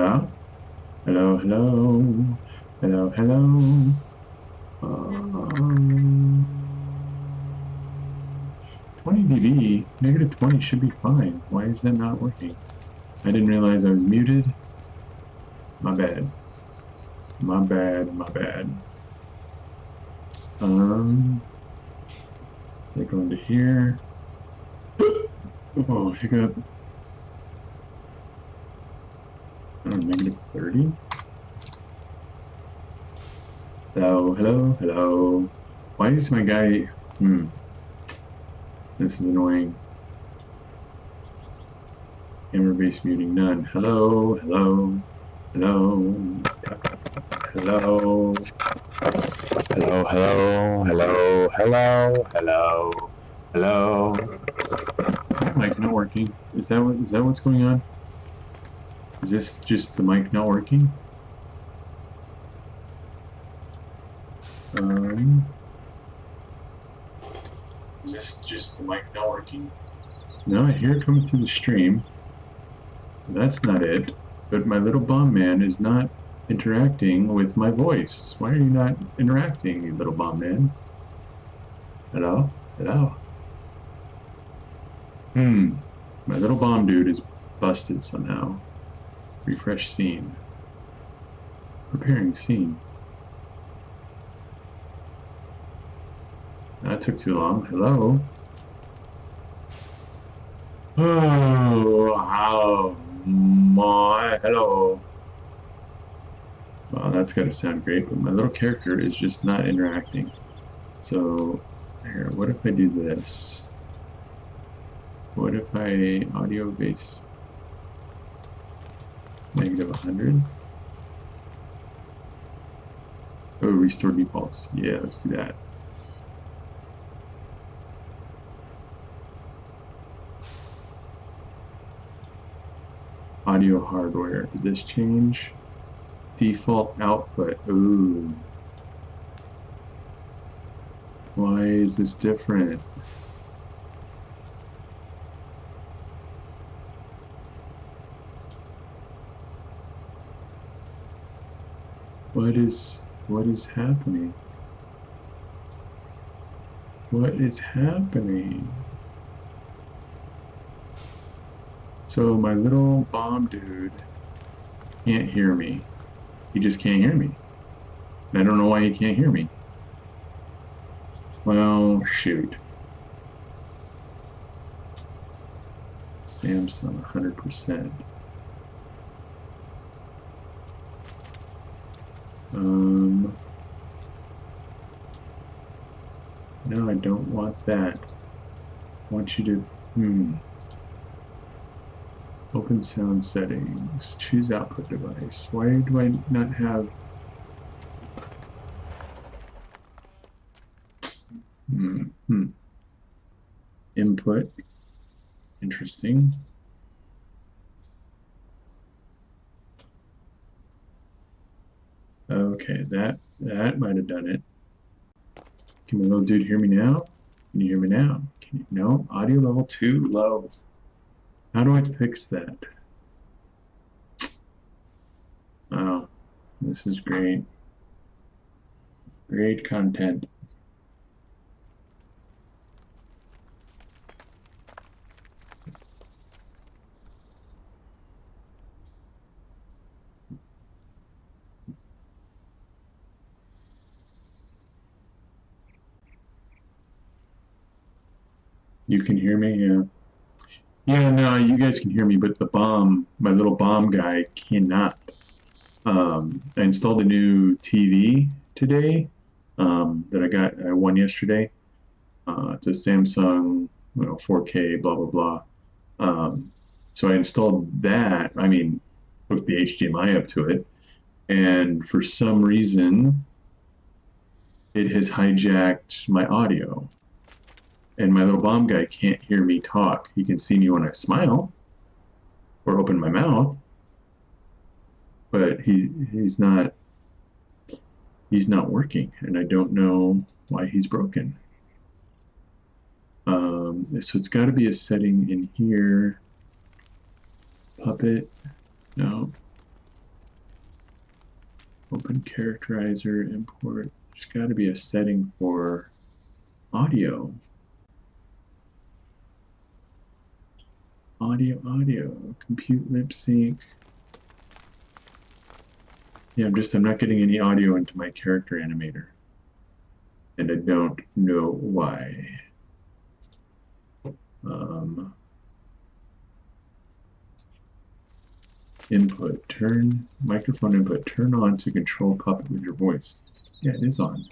Hello? Hello, hello. Hello, hello. Um, 20 dB, negative 20 should be fine. Why is that not working? I didn't realize I was muted. My bad. My bad, my bad. So I go into here. Oh, hiccup. Oh, negative 30. Hello, hello, hello. Why is my guy... This is annoying. Camera base muting none. Hello, hello, hello, hello, hello, hello, hello, hello, hello, hello. Is my mic not working? Is that what's going on? Is this just the mic not working? Is this just the mic not working? No, I hear it coming through the stream. That's not it. But my little bomb man is not interacting with my voice. Why are you not interacting, you little bomb man? Hello? Hello? My little bomb dude is busted somehow. Refresh scene. Preparing scene. That took too long. Hello? Oh, how my hello. Well, that's gotta sound great, but my little character is just not interacting. So, here, what if I do this? What if I audio base negative 100? Oh, restore defaults. Yeah, let's do that. Audio hardware. Did this change? Default output. Ooh. Why is this different? What is happening? What is happening? So my little bomb dude can't hear me. He just can't hear me. And I don't know why he can't hear me. Well, shoot. Samsung 100%. No, I don't want that. I want you to, Open sound settings, choose output device. Why do I not have, input, interesting. Okay, that might have done it. Can my little dude hear me now? Can you hear me now? Can you, no, audio level 2 low. How do I fix that? Oh, this is great. Great content. You can hear me? Yeah. Yeah, no, you guys can hear me, but the bomb, my little bomb guy cannot. I installed a new TV today that I won yesterday. It's a Samsung, 4K, blah, blah, blah. So I installed that. I mean, hooked the HDMI up to it. And for some reason, it has hijacked my audio. And my little bomb guy can't hear me talk. He can see me when I smile or open my mouth, but he's not working, and I don't know why he's broken. So it's got to be a setting in here. Puppet, no. Open characterizer, import. There's got to be a setting for audio. Audio. Compute lip sync. Yeah, I'm not getting any audio into my character animator. And I don't know why. Input, microphone input, turn on to control Puppet with your voice. Yeah, it is on.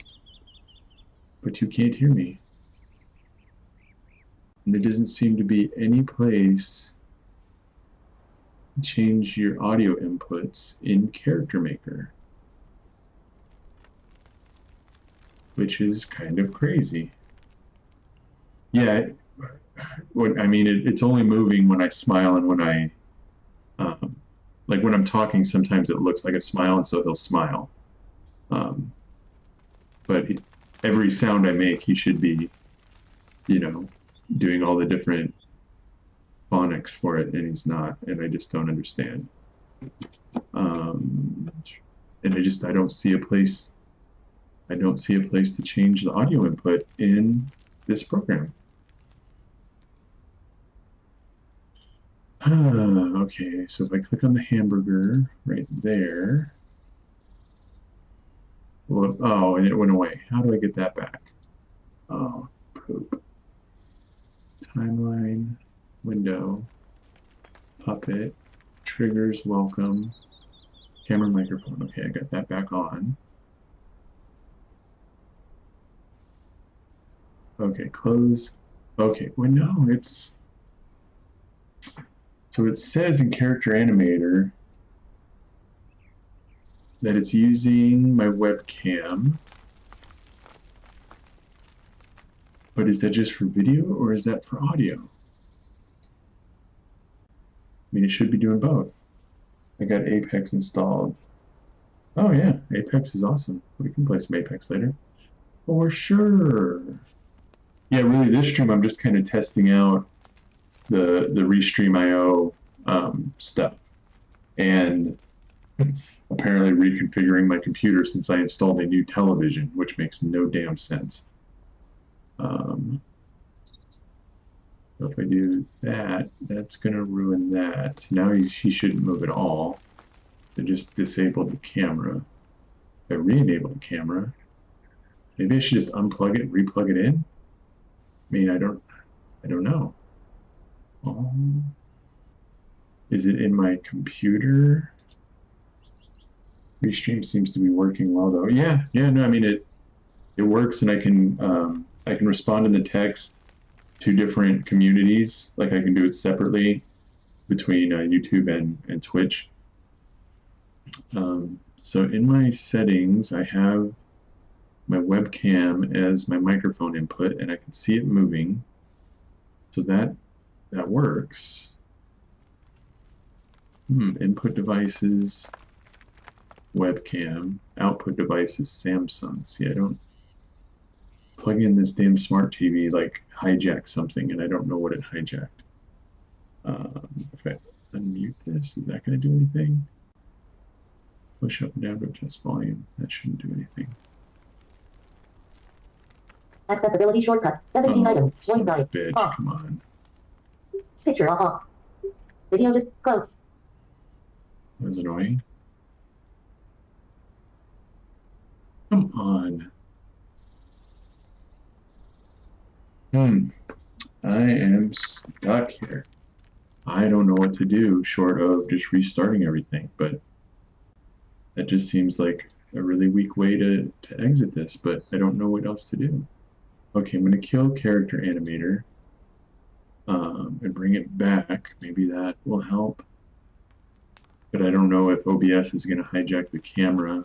But you can't hear me. And there doesn't seem to be any place to change your audio inputs in Character Maker. Which is kind of crazy. Yeah, it's only moving when I smile and when I, like when I'm talking, sometimes it looks like a smile, and so he'll smile. But every sound I make, he should be, doing all the different phonics for it, and he's not, and I just don't understand. And I don't see a place. I don't see a place to change the audio input in this program. Okay, so if I click on the hamburger right there, well, oh, and it went away. How do I get that back? Oh, poop. Timeline, window, puppet, triggers, welcome, camera, microphone. Okay, I got that back on. Okay, close. Okay, well, no, it's... So it says in Character Animator that it's using my webcam. But is that just for video or is that for audio? I mean, it should be doing both. I got Apex installed. Oh yeah, Apex is awesome. We can play some Apex later. For sure. Yeah, really, this stream I'm just kind of testing out the Restream.io stuff, and apparently reconfiguring my computer since I installed a new television, which makes no damn sense. So if I do that, that's going to ruin that. Now he shouldn't move at all. I just disabled the camera. If I re-enable the camera, maybe I should just unplug it and replug it in. I mean, I don't know. Oh, is it in my computer? Restream seems to be working well though. Yeah, no, I mean it works, and I can respond in the text to different communities. Like I can do it separately between YouTube and Twitch. So in my settings, I have my webcam as my microphone input, and I can see it moving. So that works. Input devices, webcam, output devices, Samsung. See, I don't plug in this damn smart TV, like hijack something, and I don't know what it hijacked. If I unmute this, is that going to do anything? Push up and down to adjust volume. That shouldn't do anything. Accessibility shortcuts. 17 items. Voice guide. Bitch, come on. Picture Video just close. That was annoying. Come on. I am stuck here. I don't know what to do short of just restarting everything, but that just seems like a really weak way to exit this, but I don't know what else to do. Okay, I'm going to kill Character Animator and bring it back. Maybe that will help. But I don't know if OBS is going to hijack the camera,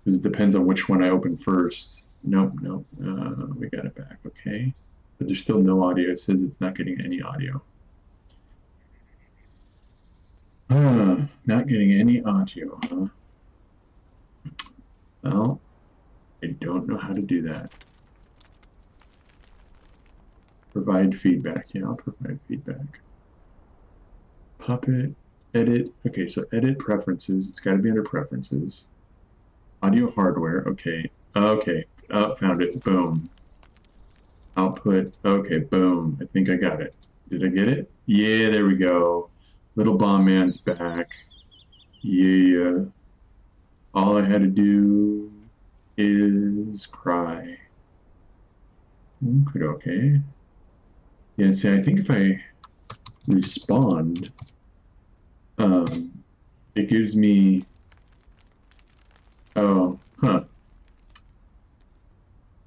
because it depends on which one I open first. Nope, we got it back, okay. But there's still no audio. It says it's not getting any audio. Not getting any audio, huh? Well, I don't know how to do that. Provide feedback. Yeah, I'll provide feedback. Puppet, edit. Okay, so edit preferences. It's got to be under preferences. Audio hardware. Okay. Okay. Oh, found it. Boom. Output. Okay. Boom. I think I got it. Did I get it? Yeah, there we go. Little bomb man's back. Yeah. All I had to do is cry. Okay. Yeah, see, I think if I respond, it gives me, oh, huh.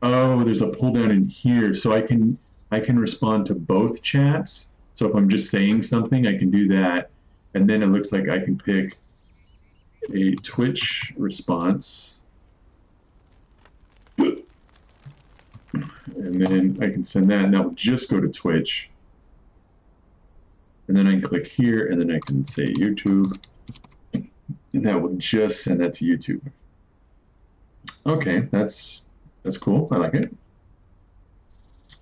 Oh, there's a pull down in here. So I can respond to both chats. So if I'm just saying something, I can do that. And then it looks like I can pick a Twitch response. And then I can send that, and that will just go to Twitch. And then I can click here, and then I can say YouTube. And that will just send that to YouTube. Okay, that's cool. I like it.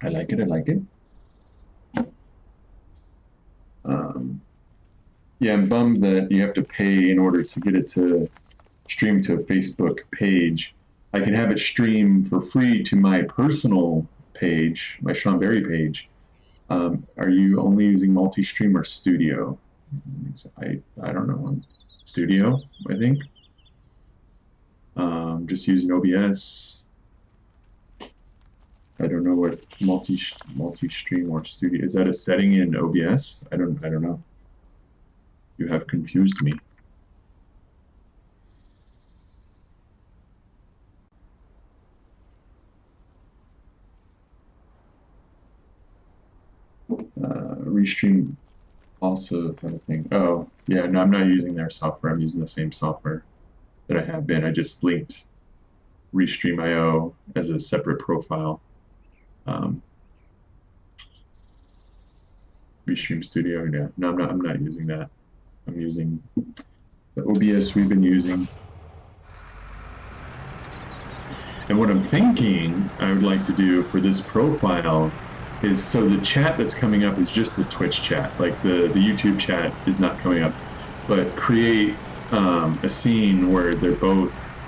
I like it. I like it. Yeah, I'm bummed that you have to pay in order to get it to stream to a Facebook page. I can have it stream for free to my personal page, my Sean Berry page. Are you only using multi-stream or studio? I don't know. Studio, I think. Just using OBS. I don't know what multi-stream or studio is. That a setting in OBS? I don't know. You have confused me. Restream also kind of thing. Oh, yeah, no, I'm not using their software. I'm using the same software that I have been. I just linked Restream.io as a separate profile. Restream Studio, yeah. No, I'm not using that. I'm using the OBS we've been using. And what I'm thinking I would like to do for this profile is, so the chat that's coming up is just the Twitch chat, like the YouTube chat is not coming up, but create a scene where they're both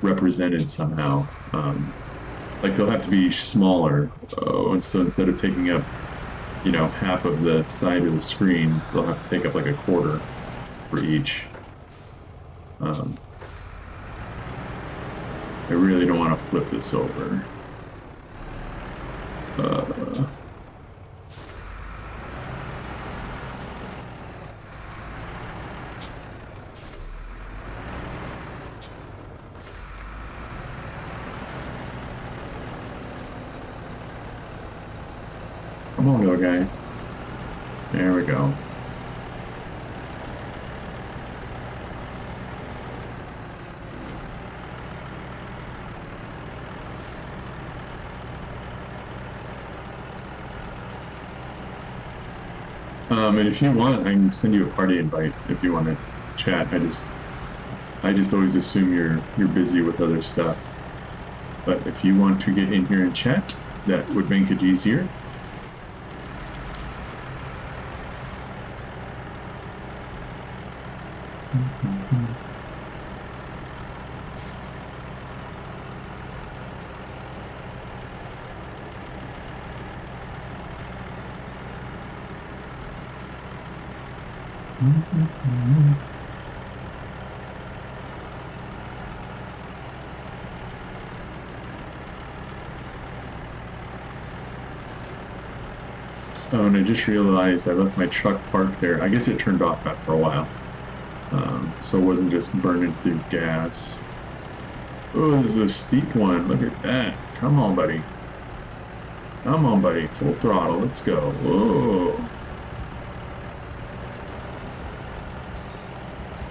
represented somehow. Like they'll have to be smaller, and so instead of taking up, half of the side of the screen, they'll have to take up like a quarter for each. I really don't want to flip this over. Come on, little guy. There we go. And if you want, I can send you a party invite if you want to chat. I just always assume you're busy with other stuff. But if you want to get in here and chat, that would make it easier. Oh, and I just realized I left my truck parked there. I guess it turned off after a while. So it wasn't just burning through gas. Oh, this is a steep one. Look at that. Come on, buddy. Come on, buddy. Full throttle. Let's go. Whoa.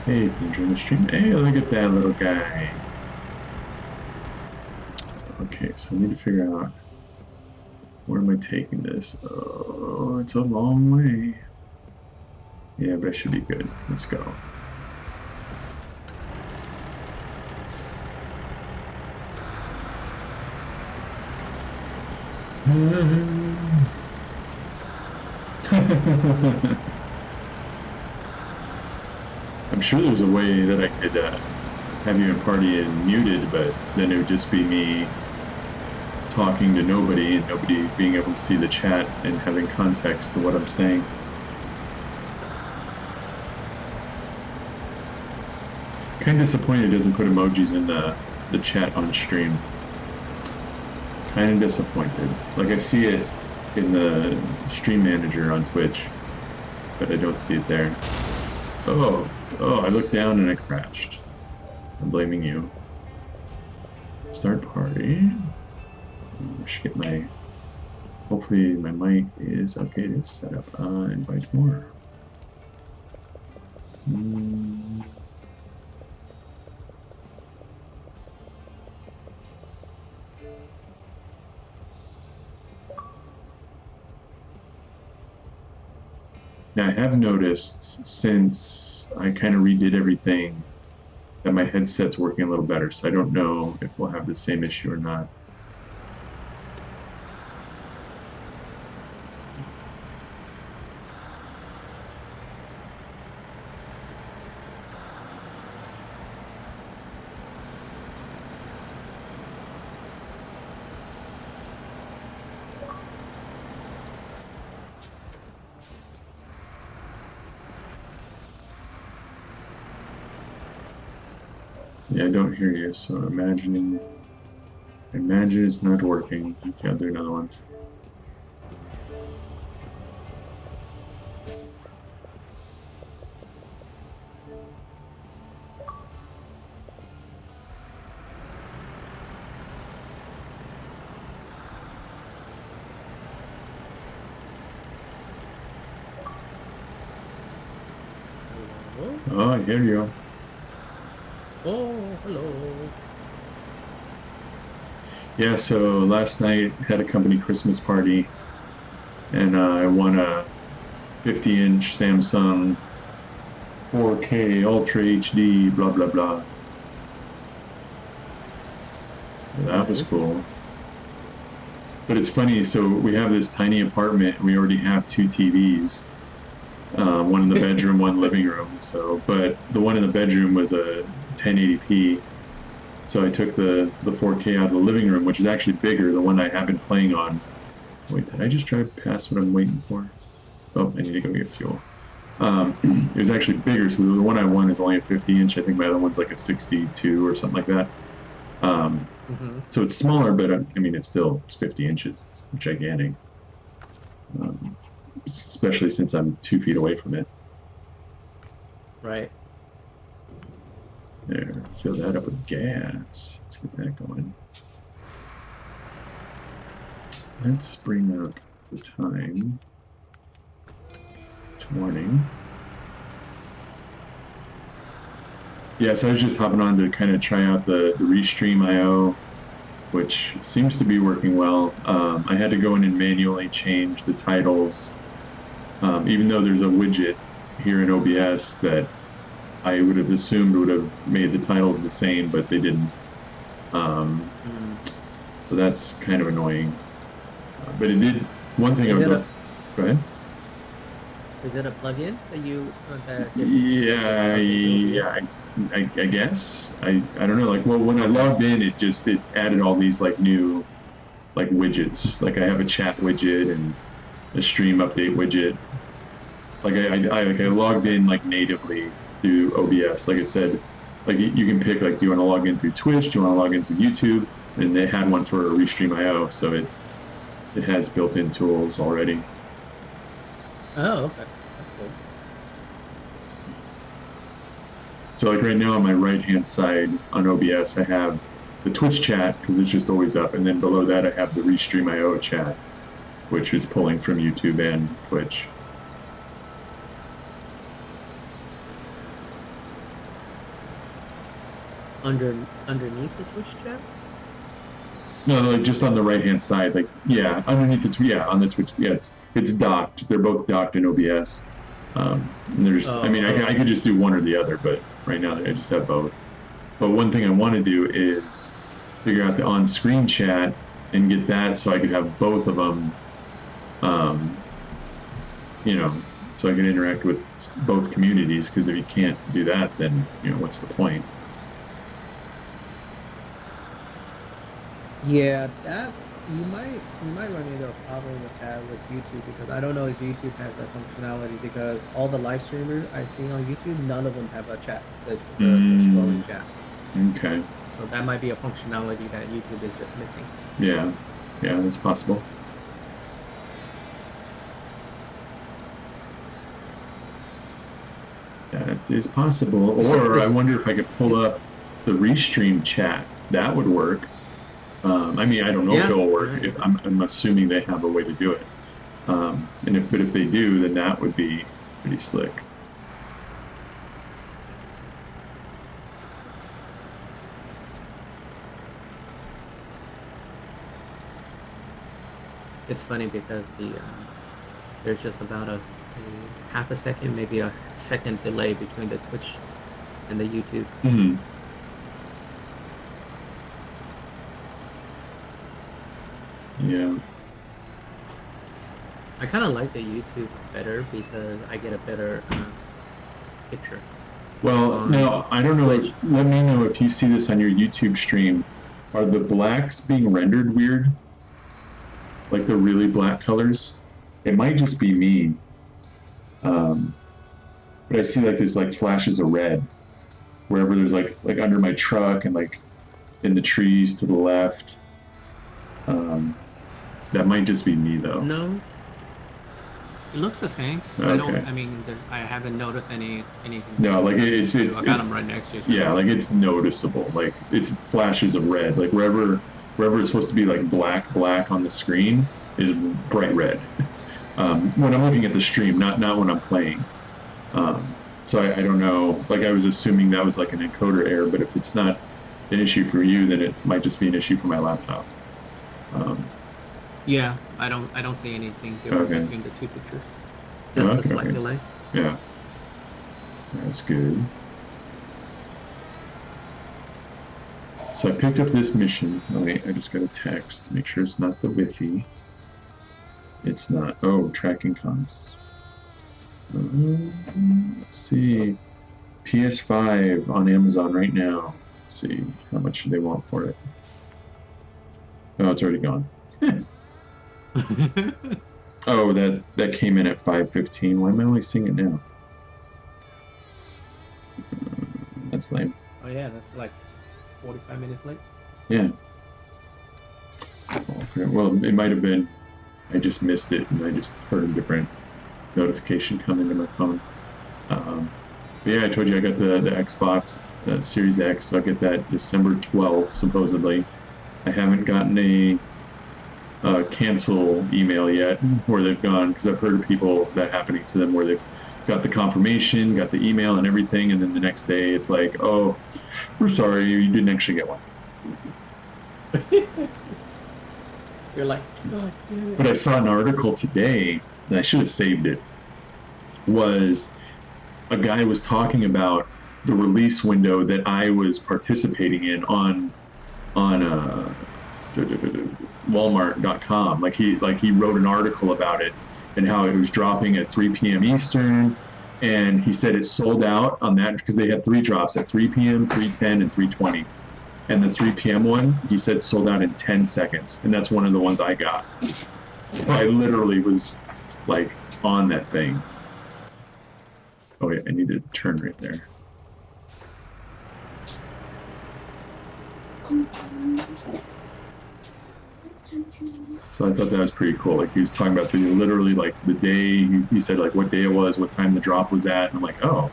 Hey, you can enjoy the stream. Hey, look at that little guy. Okay, so I need to figure out, where am I taking this? Oh, it's a long way. Yeah, but I should be good. Let's go. I'm sure there's a way that I could have you in party and muted, but then it would just be me talking to nobody and nobody being able to see the chat and having context to what I'm saying. Kind of disappointed it doesn't put emojis in the chat on stream. Kind of disappointed. Like I see it in the stream manager on Twitch, but I don't see it there. Oh, I looked down and I crashed. I'm blaming you. Start party. I should get my, hopefully my mic is okay to set up. Invite more. Now I have noticed since I kind of redid everything that my headset's working a little better, so I don't know if we'll have the same issue or not. Yeah, I don't hear you, so imagine it's not working. Okay, I'll do another one. Oh, I hear you. Oh, hello. Yeah, so last night had a company Christmas party, and I won a 50-inch Samsung 4K Ultra HD, blah blah blah. That was cool. But it's funny, so we have this tiny apartment, and we already have 2 TVs. One in the bedroom, one living room. So, but the one in the bedroom was a 1080p. So I took the 4K out of the living room, which is actually bigger, the one I have been playing on. Wait, did I just drive past what I'm waiting for? Oh, I need to go get fuel. It was actually bigger, so the one I won is only a 50-inch. I think my other one's like a 62 or something like that. So it's smaller, but I mean, it's 50 inches, it's gigantic. Especially since I'm 2 feet away from it. Right. There, fill that up with gas. Let's get that going. Let's bring up the time. It's morning. Yeah, so I was just hopping on to kind of try out the Restream IO, which seems to be working well. I had to go in and manually change the titles, even though there's a widget here in OBS that I would have assumed would have made the titles the same, but they didn't. So that's kind of annoying. But it did. One thing go ahead. Is it a plugin that you? Yeah. I guess. I don't know. Like, well, when I logged in, it added all these like new like widgets. Like I have a chat widget and a stream update widget. Like I logged in like natively through OBS. Like it said, like you can pick like, do you want to log in through Twitch? Do you want to log in through YouTube? And they had one for Restream IO, so it has built-in tools already. Oh, okay. That's cool. So like right now on my right-hand side on OBS, I have the Twitch chat because it's just always up, and then below that I have the Restream IO chat, which is pulling from YouTube and Twitch. Underneath the Twitch chat? No, like just on the right-hand side, like yeah, underneath the on the Twitch, yeah, it's docked. They're both docked in OBS. And there's, I mean, I could just do one or the other, but right now I just have both. But one thing I want to do is figure out the on-screen chat and get that so I could have both of them, you know, so I can interact with both communities. Because if you can't do that, then what's the point? Yeah, that you might run into a problem with that with YouTube because I don't know if YouTube has that functionality because all the live streamers I've seen on YouTube, none of them have a chat, the scrolling chat. Okay. So that might be a functionality that YouTube is just missing. Yeah, that's possible. That is possible. Or I wonder if I could pull up the restream chat. That would work. I mean, I don't know if it'll work. Yeah. I'm assuming they have a way to do it. But if they do, then that would be pretty slick. It's funny because there's just about a half a second, maybe a second delay between the Twitch and the YouTube. Mm-hmm. Yeah. I kind of like the YouTube better because I get a better picture. Well, now, I don't know. Twitch. Let me know if you see this on your YouTube stream. Are the blacks being rendered weird? Like the really black colors? It might just be me. But I see like there's like flashes of red wherever there's like under my truck and like in the trees to the left. That might just be me though. No, it looks the same. Okay. I haven't noticed anything. No, like it's I got them right next to you. Yeah, like it's noticeable. Like it's flashes of red. Like wherever it's supposed to be like black on the screen is bright red. When I'm looking at the stream, not when I'm playing. So I don't know. Like I was assuming that was like an encoder error, but if it's not an issue for you, then it might just be an issue for my laptop. Yeah, I don't see anything different between the two pictures. Just a slight delay. Yeah, that's good. So I picked up this mission. Oh wait, I just got a text. Make sure it's not the Wi-Fi. It's not. Oh, tracking cons. Let's see. PS5 on Amazon right now. Let's see how much do they want for it. Oh, it's already gone. Oh, that came in at 5:15. Why am I only seeing it now? That's lame. Oh yeah, that's like 45 minutes late. Yeah. Okay. Well, it might have been. I just missed it, and I just heard a different notification come into my phone. But yeah, I told you I got the Xbox Series X. So I get that December 12th, supposedly. I haven't gotten a cancel email yet where they've gone, because I've heard of people that happening to them where they've got the confirmation, got the email and everything, and then the next day it's like, oh, we're sorry, you didn't actually get one. You're like, oh, But I saw an article today, and I should have saved it, was a guy was talking about the release window that I was participating in on Walmart.com. Like he wrote an article about it and how it was dropping at 3 p.m. Eastern, and he said it sold out on that because they had 3 drops at 3 p.m., 3:10, and 3:20. And the 3 p.m. one, he said sold out in 10 seconds, and that's one of the ones I got. So I literally was like on that thing. Oh wait, I need to turn right there. So I thought that was pretty cool. Like he was talking about literally like the day, he said like what day it was, what time the drop was at, and I'm like, oh,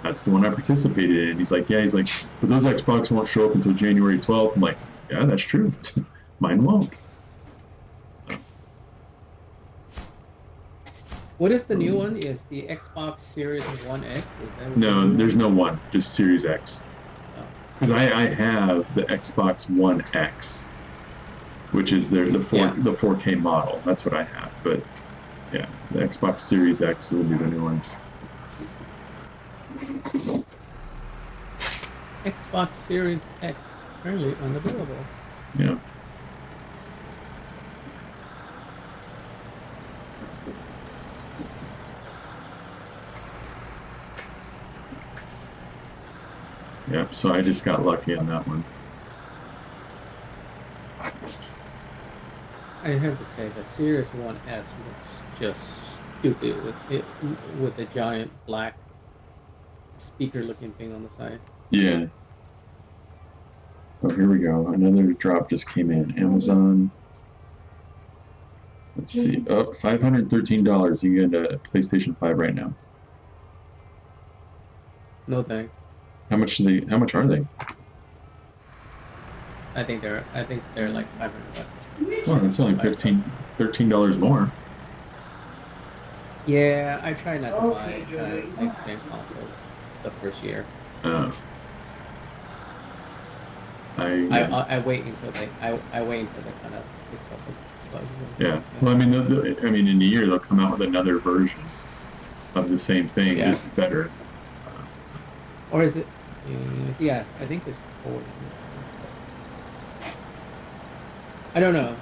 that's the one I participated in. He's like, yeah, he's like, but those Xbox won't show up until January 12th. I'm like, yeah, that's true. Mine won't. What is the new one? Is the Xbox Series 1X? No, there's no one, just Series X. Because I have the Xbox One X, which is the 4K model. That's what I have. But yeah, the Xbox Series X will be the new one. Xbox Series X currently unavailable. Yeah. Yep. So I just got lucky on that one. I have to say the Series 1S looks just stupid with the giant black speaker-looking thing on the side. Yeah. Oh, here we go. Another drop just came in. Amazon. Let's see. Oh, $513. You can get a PlayStation 5 right now. No thanks. How much are they? I think they're like $500. Oh, it's only $13 more. Yeah, I try not to buy like games consoles the first year. Uh, I wait until they kind of fix up the bugs. Yeah. Well, I mean, in a year they'll come out with another version of the same thing, Yeah. just better. Or is it? Yeah, I think it's 4. I don't know.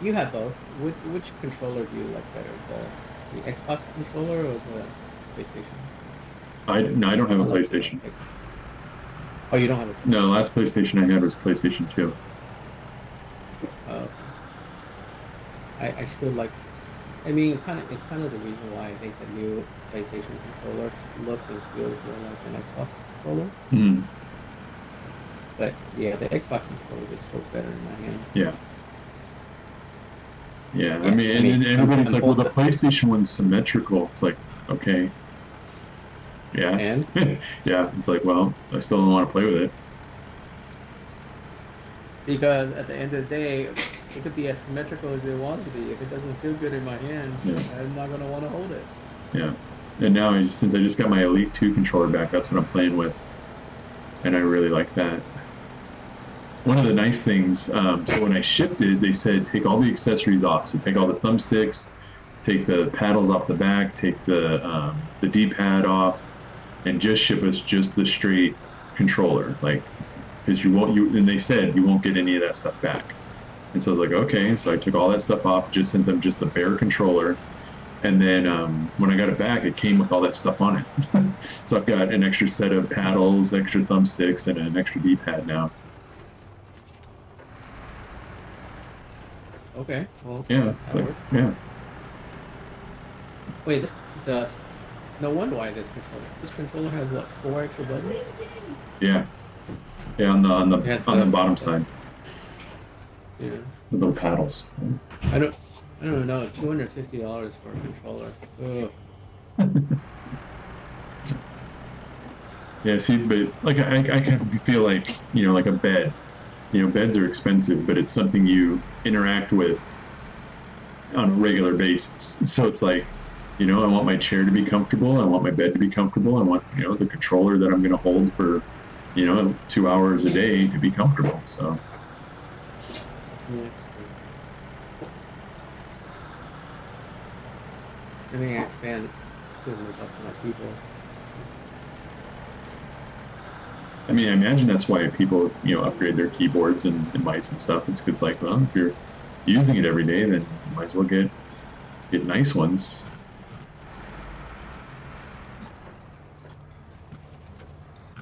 You have both. Which controller do you like better, the Xbox controller or the PlayStation? No, I don't have a PlayStation. Oh, you don't have a. No, the last PlayStation I had was PlayStation 2. I still like. I mean, it's kind of the reason why I think the new PlayStation controller looks and feels more like an Xbox controller. Mm. But yeah, the Xbox controller just feels better in my hand. Yeah. Yeah, I mean, and everybody's like, well, the PlayStation one's symmetrical. It's like, okay. Yeah. And? Yeah, it's like, well, I still don't want to play with it. Because at the end of the day, it could be as symmetrical as it wants to be. If it doesn't feel good in my hand, Yeah. I'm not going to want to hold it. Yeah. And now, since I just got my Elite 2 controller back, that's what I'm playing with. And I really like that. One of the nice things, so when I shipped it, they said take all the accessories off. So take all the thumbsticks, take the paddles off the back, take the D-pad off, and just ship us just the straight controller. Like, because and they said you won't get any of that stuff back. And so I was like, okay. So I took all that stuff off, just sent them just the bare controller. And then when I got it back, it came with all that stuff on it. So I've got an extra set of paddles, extra thumbsticks, and an extra D-pad now. Okay, well, Yeah, it's like, yeah. Wait, no wonder why this controller has what, 4 extra buttons? Yeah. Yeah, on the bottom side. Yeah. The little paddles. I don't know, $250 for a controller. Ugh. Yeah, see, but like I kind of feel like, like a bed. Beds are expensive, but it's something you interact with on a regular basis. So it's like, I want my chair to be comfortable. I want my bed to be comfortable. I want, the controller that I'm going to hold for, 2 hours a day to be comfortable. So. Yes. I mean, I spend $200 on my people. I mean, I imagine that's why people, upgrade their keyboards and mice and stuff. It's like, well, if you're using it every day, then you might as well get nice ones.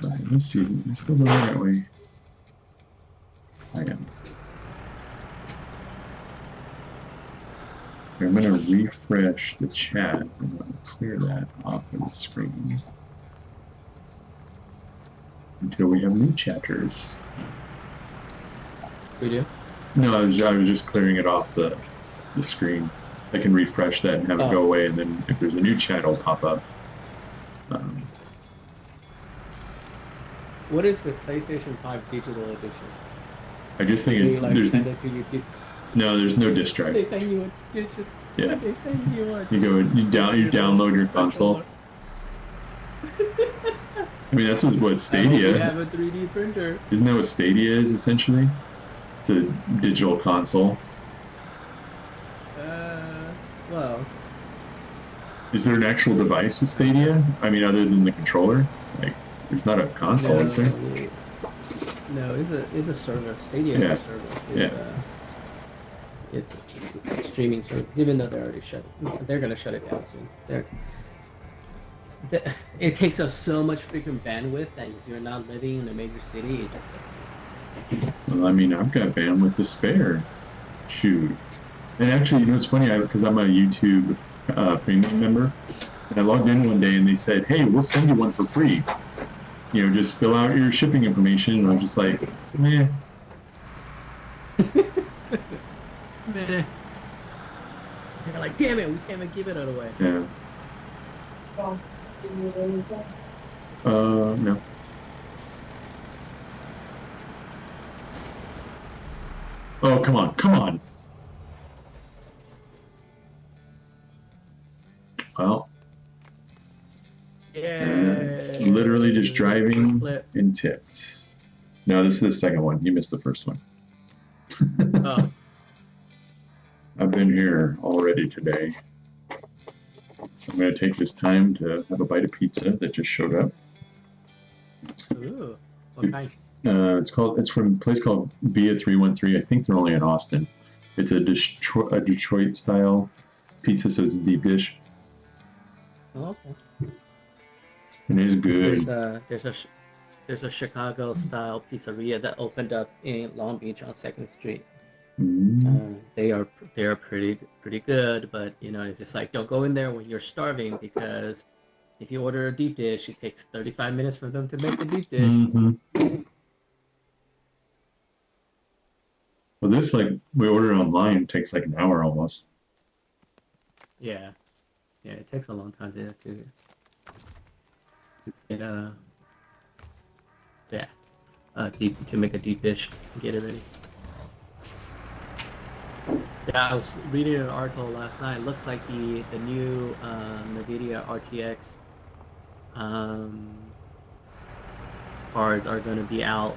Right, let's see. I'm still going that way. I am. Okay, I'm going to refresh the chat. I'm going to clear that off of the screen until we have new chatters. We do? No, I was just clearing it off the screen. I can refresh that and have it go away, and then if there's a new chat, it'll pop up. What is the PlayStation 5 digital edition? I just think no, there's no disc drive. They send you a digital. Yeah. They send you a. You download your console. I mean, that's what Stadia. You have a 3D printer. Isn't that what Stadia is essentially? It's a digital console. Well. Is there an actual device with Stadia? I mean, other than the controller? Like, there's not a console, is there? No, it's a service. Stadia is a service. It's a streaming service. Even though they're already they're gonna shut it down soon. it takes up so much freaking bandwidth that if you're not living in a major city, it just Well, I mean, I've got bandwidth to spare. Shoot. And actually, it's funny because I'm a YouTube premium member, and I logged in one day and they said, "Hey, we'll send you one for free. Just fill out your shipping information." And I was just like, "Meh." Meh. You're like, damn it, we can't give it away. Yeah. No. Oh, come on, come on. Well, Yeah. literally just driving Flip. and tipped. No, this is the second one. You missed the first one. Oh. I've been here already today. So I'm going to take this time to have a bite of pizza that just showed up. Ooh. What kind? It's from a place called Via 313. I think they're only in Austin. It's a Detroit style pizza, so it's a deep dish. Oh, okay. It is good. There's a Chicago style pizzeria that opened up in Long Beach on 2nd Street. They are pretty good, but it's just like, don't go in there when you're starving, because if you order a deep dish, it takes 35 minutes for them to make the deep dish. Well, this, like, we order online, it takes like an hour almost. Yeah, it takes a long time to get to make a deep dish and get it ready. Yeah, I was reading an article last night. It looks like the new NVIDIA RTX cards are going to be out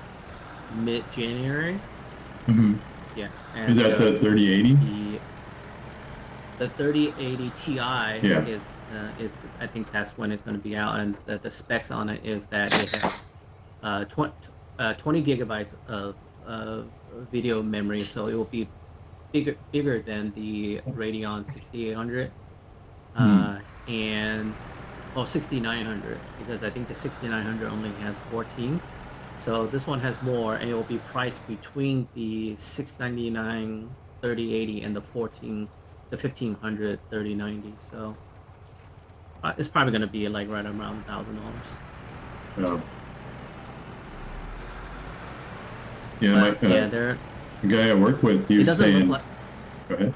mid-January. Yeah. And, Is that the 3080? The 3080 Ti Yeah. is I think that's when it's going to be out, and the specs on it is that it has 20 gigabytes of video memory, so it will be bigger than the Radeon 6800 and 6900, because I think the 6900 only has 14. So this one has more, and it will be priced between the 699 3080 and the 1500 3090. So it's probably going to be like right around $1,000. Yeah, they're. The guy I work with, he was saying. Look like, go ahead.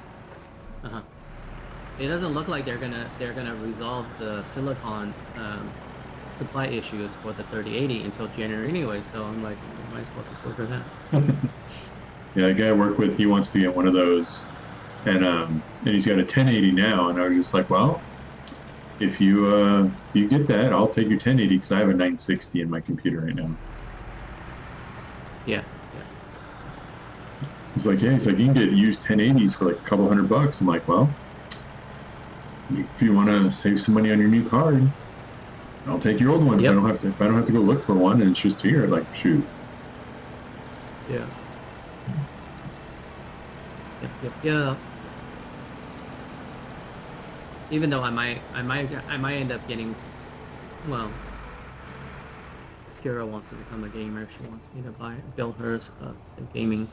It doesn't look like they're gonna resolve the silicon supply issues for the 3080 until January anyway. So I'm like, might as well just work for that. Yeah, the guy I work with, he wants to get one of those, and he's got a 1080 now, and I was just like, well, if you get that, I'll take your 1080 because I have a 960 in my computer right now. Yeah. He's like, you can get used 1080s for like a couple $100. I'm like, well, if you want to save some money on your new card, I'll take your old one. Yep. If I don't have to go look for one, and it's just here, like, shoot. Yeah. Yep. Even though I might end up getting, well, Kira wants to become a gamer. She wants me to build hers a game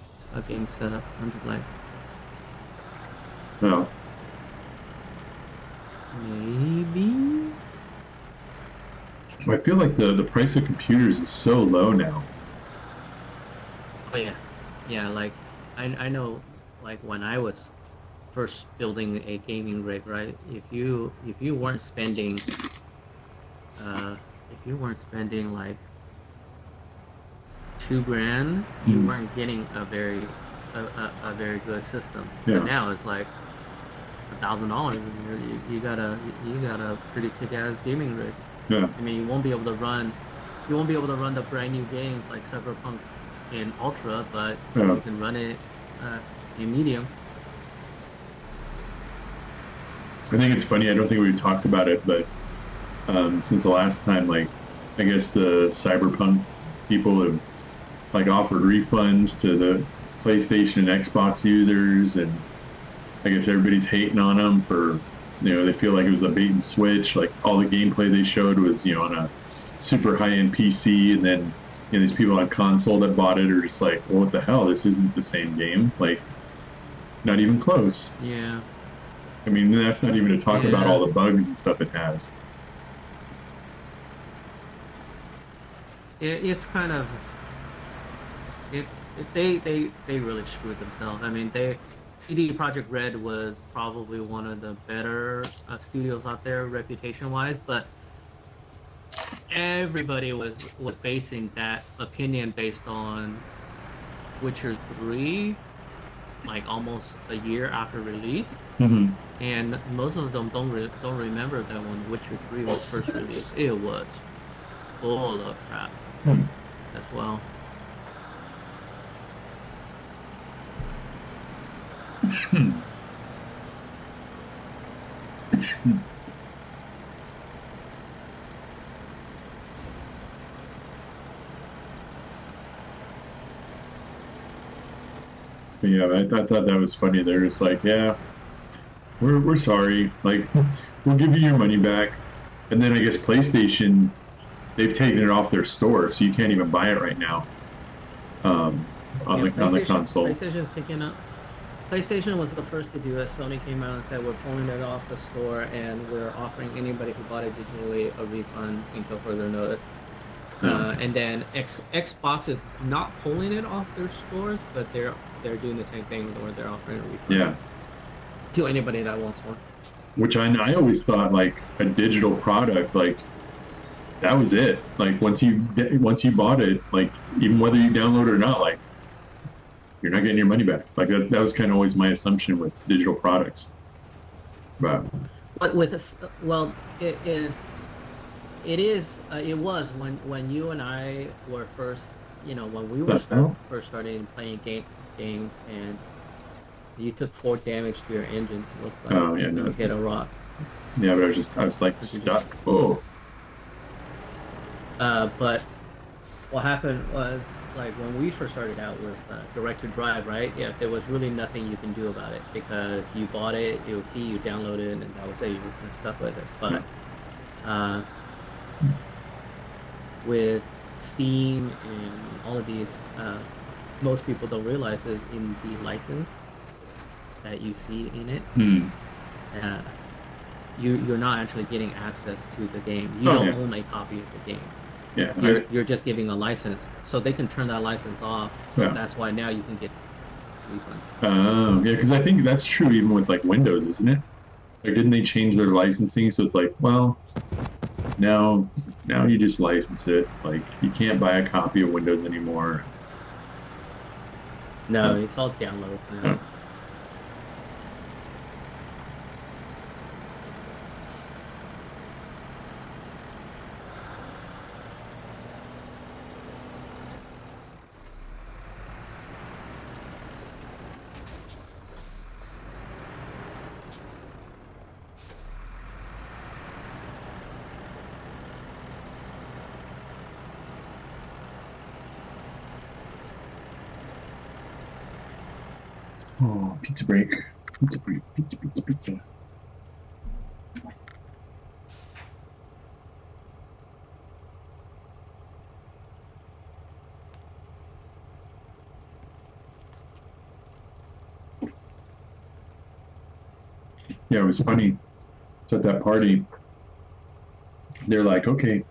setup. I'm just like, No. maybe. I feel like the price of computers is so low now. Oh yeah. Like I know, like when I was first building a gaming rig, right? If you weren't spending like $2,000, you weren't getting a very good system. Yeah. But now it's like $1,000. You got a pretty kick-ass gaming rig. Yeah. I mean, you won't be able to run the brand new games like Cyberpunk in Ultra, but you can run it in medium. I think it's funny. I don't think we've talked about it, but since the last time, like, I guess the Cyberpunk people have like offered refunds to the PlayStation and Xbox users, and I guess everybody's hating on them for They feel like it was a bait and switch. Like all the gameplay they showed was on a super high-end PC, and then these people on console that bought it are just like, well, what the hell? This isn't the same game. Like, not even close. Yeah. I mean, that's not even to talk about all the bugs and stuff it has. It's kind of they really screwed themselves. I mean, CD Projekt Red was probably one of the better studios out there reputation-wise, but everybody was basing that opinion based on Witcher 3, like almost a year after release. Mm-hmm. And most of them don't remember that when Witcher 3 was first released, it was full of crap as well. But yeah, I thought that was funny. They're just like, yeah, we're sorry. Like, we'll give you your money back. And then I guess PlayStation, they've taken it off their store, so you can't even buy it right now on the console. PlayStation's picking up. PlayStation was the first to do it. Sony came out and said we're pulling it off the store and we're offering anybody who bought it digitally a refund until further notice. And then Xbox is not pulling it off their stores, but they're doing the same thing where they're offering a refund to anybody that wants one. Which I always thought, like, a digital product, like, that was it. Like, once you bought it, like, even whether you download it or not, like, you're not getting your money back. Like, that was kind of always my assumption with digital products. But with it was when you and I were first, when we were first starting playing games, and you took 4 damage to your engine. Looked like you hit a rock. Yeah, but I was like stuck. Oh. But what happened was, like, when we first started out with direct to drive, right? Yeah, there was really nothing you can do about it because you bought it, you downloaded it, and that was it. You were kind of stuck with it. But with Steam and all of these, most people don't realize is in the license that you see in it, you're not actually getting access to the game. You don't own a copy of the game. Yeah, you're just giving a license, so they can turn that license off. So that's why now you can get refund. Yeah, because I think that's true even with, like, Windows, isn't it? Like, didn't they change their licensing? So it's like, well, now you just license it. Like, you can't buy a copy of Windows anymore. No, it's all downloads now. Oh, pizza break. Pizza break. Pizza. Yeah, it was funny. So at that party, they're like, okay,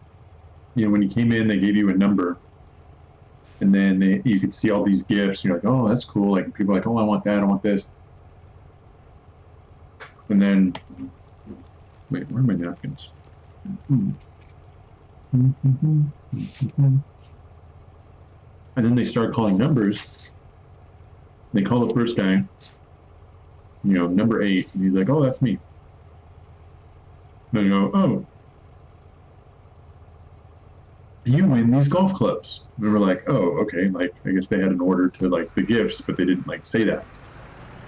when you came in, they gave you a number. And then you could see all these gifts. You're like, oh, that's cool. Like, people are like, oh, I want that. I want this. And then, wait, where are my napkins? And then they start calling numbers. They call the first guy, number 8. And he's like, oh, that's me. And they go, oh, you win these golf clubs. And we're like, oh, okay. Like, I guess they had an order to, like, the gifts, but they didn't, like, say that.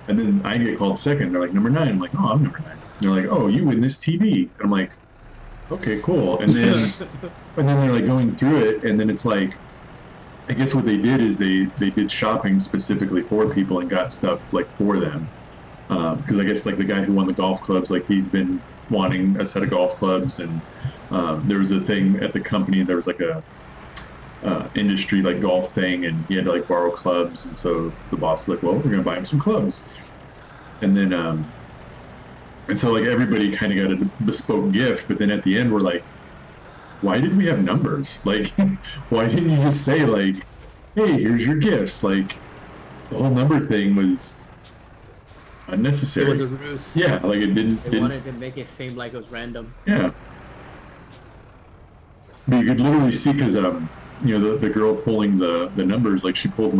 And then I get called second. They're like, number 9. I'm like, oh, I'm number 9. And they're like, oh, you win this TV. And I'm like, okay, cool. And then they're, like, going through it, and then it's like, I guess what they did is they did shopping specifically for people and got stuff, like, for them. because I guess like the guy who won the golf clubs, like he'd been wanting a set of golf clubs, and there was a thing at the company. There was like a industry like golf thing, and he had to like borrow clubs, and so the boss was like, well, we're gonna buy him some clubs, and then and so like everybody kind of got a bespoke gift, but then at the end we're like, why did we have numbers? Like, why didn't you just say like, hey, here's your gifts? Like, the whole number thing was unnecessary. It was a ruse. Yeah, like it They didn't. wanted to make it seem like it was random. Yeah. But you could literally see because you know, the girl pulling the numbers, like she pulled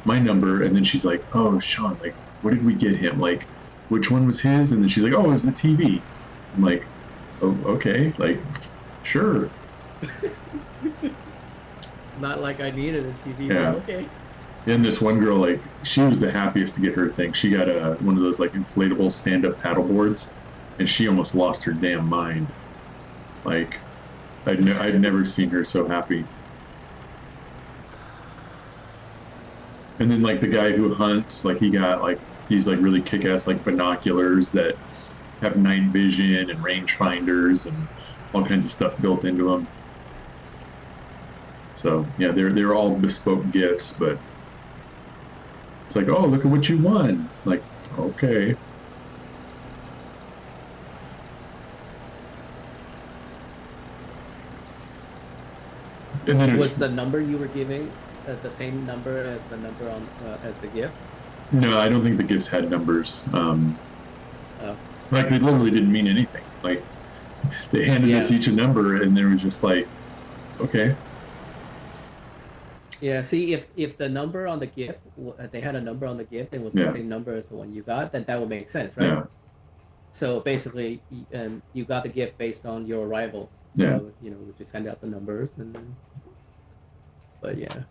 my number, and then she's like, oh, Sean, like, what did we get him? Like, which one was his? And then she's like, oh, it was the TV. I'm like, oh, okay, like, sure. Not like I needed a TV, Yeah. but okay. And this one girl, like, she was the happiest to get her thing. She got one of those like inflatable stand-up paddle boards, and she almost lost her damn mind. Like, I'd never seen her so happy. And then like the guy who hunts, like he got like these like really kick-ass like binoculars that have night vision and range finders and all kinds of stuff built into them. So yeah, they're all bespoke gifts, but it's like, oh, look at what you won. Like, okay. And then Was the number you were giving the same number as the number on as the gift? no, I don't think the gifts had numbers. Oh. Like they literally didn't mean anything. Like they handed us Yeah. each a number, and there was just like, okay. Yeah. See, if the number on the gift, they had a number on the gift and was Yeah. the same number as the one you got, then that would make sense, right? Yeah. So basically, you got the gift based on your arrival. So, Yeah. you know, we just send out the numbers and then. But yeah.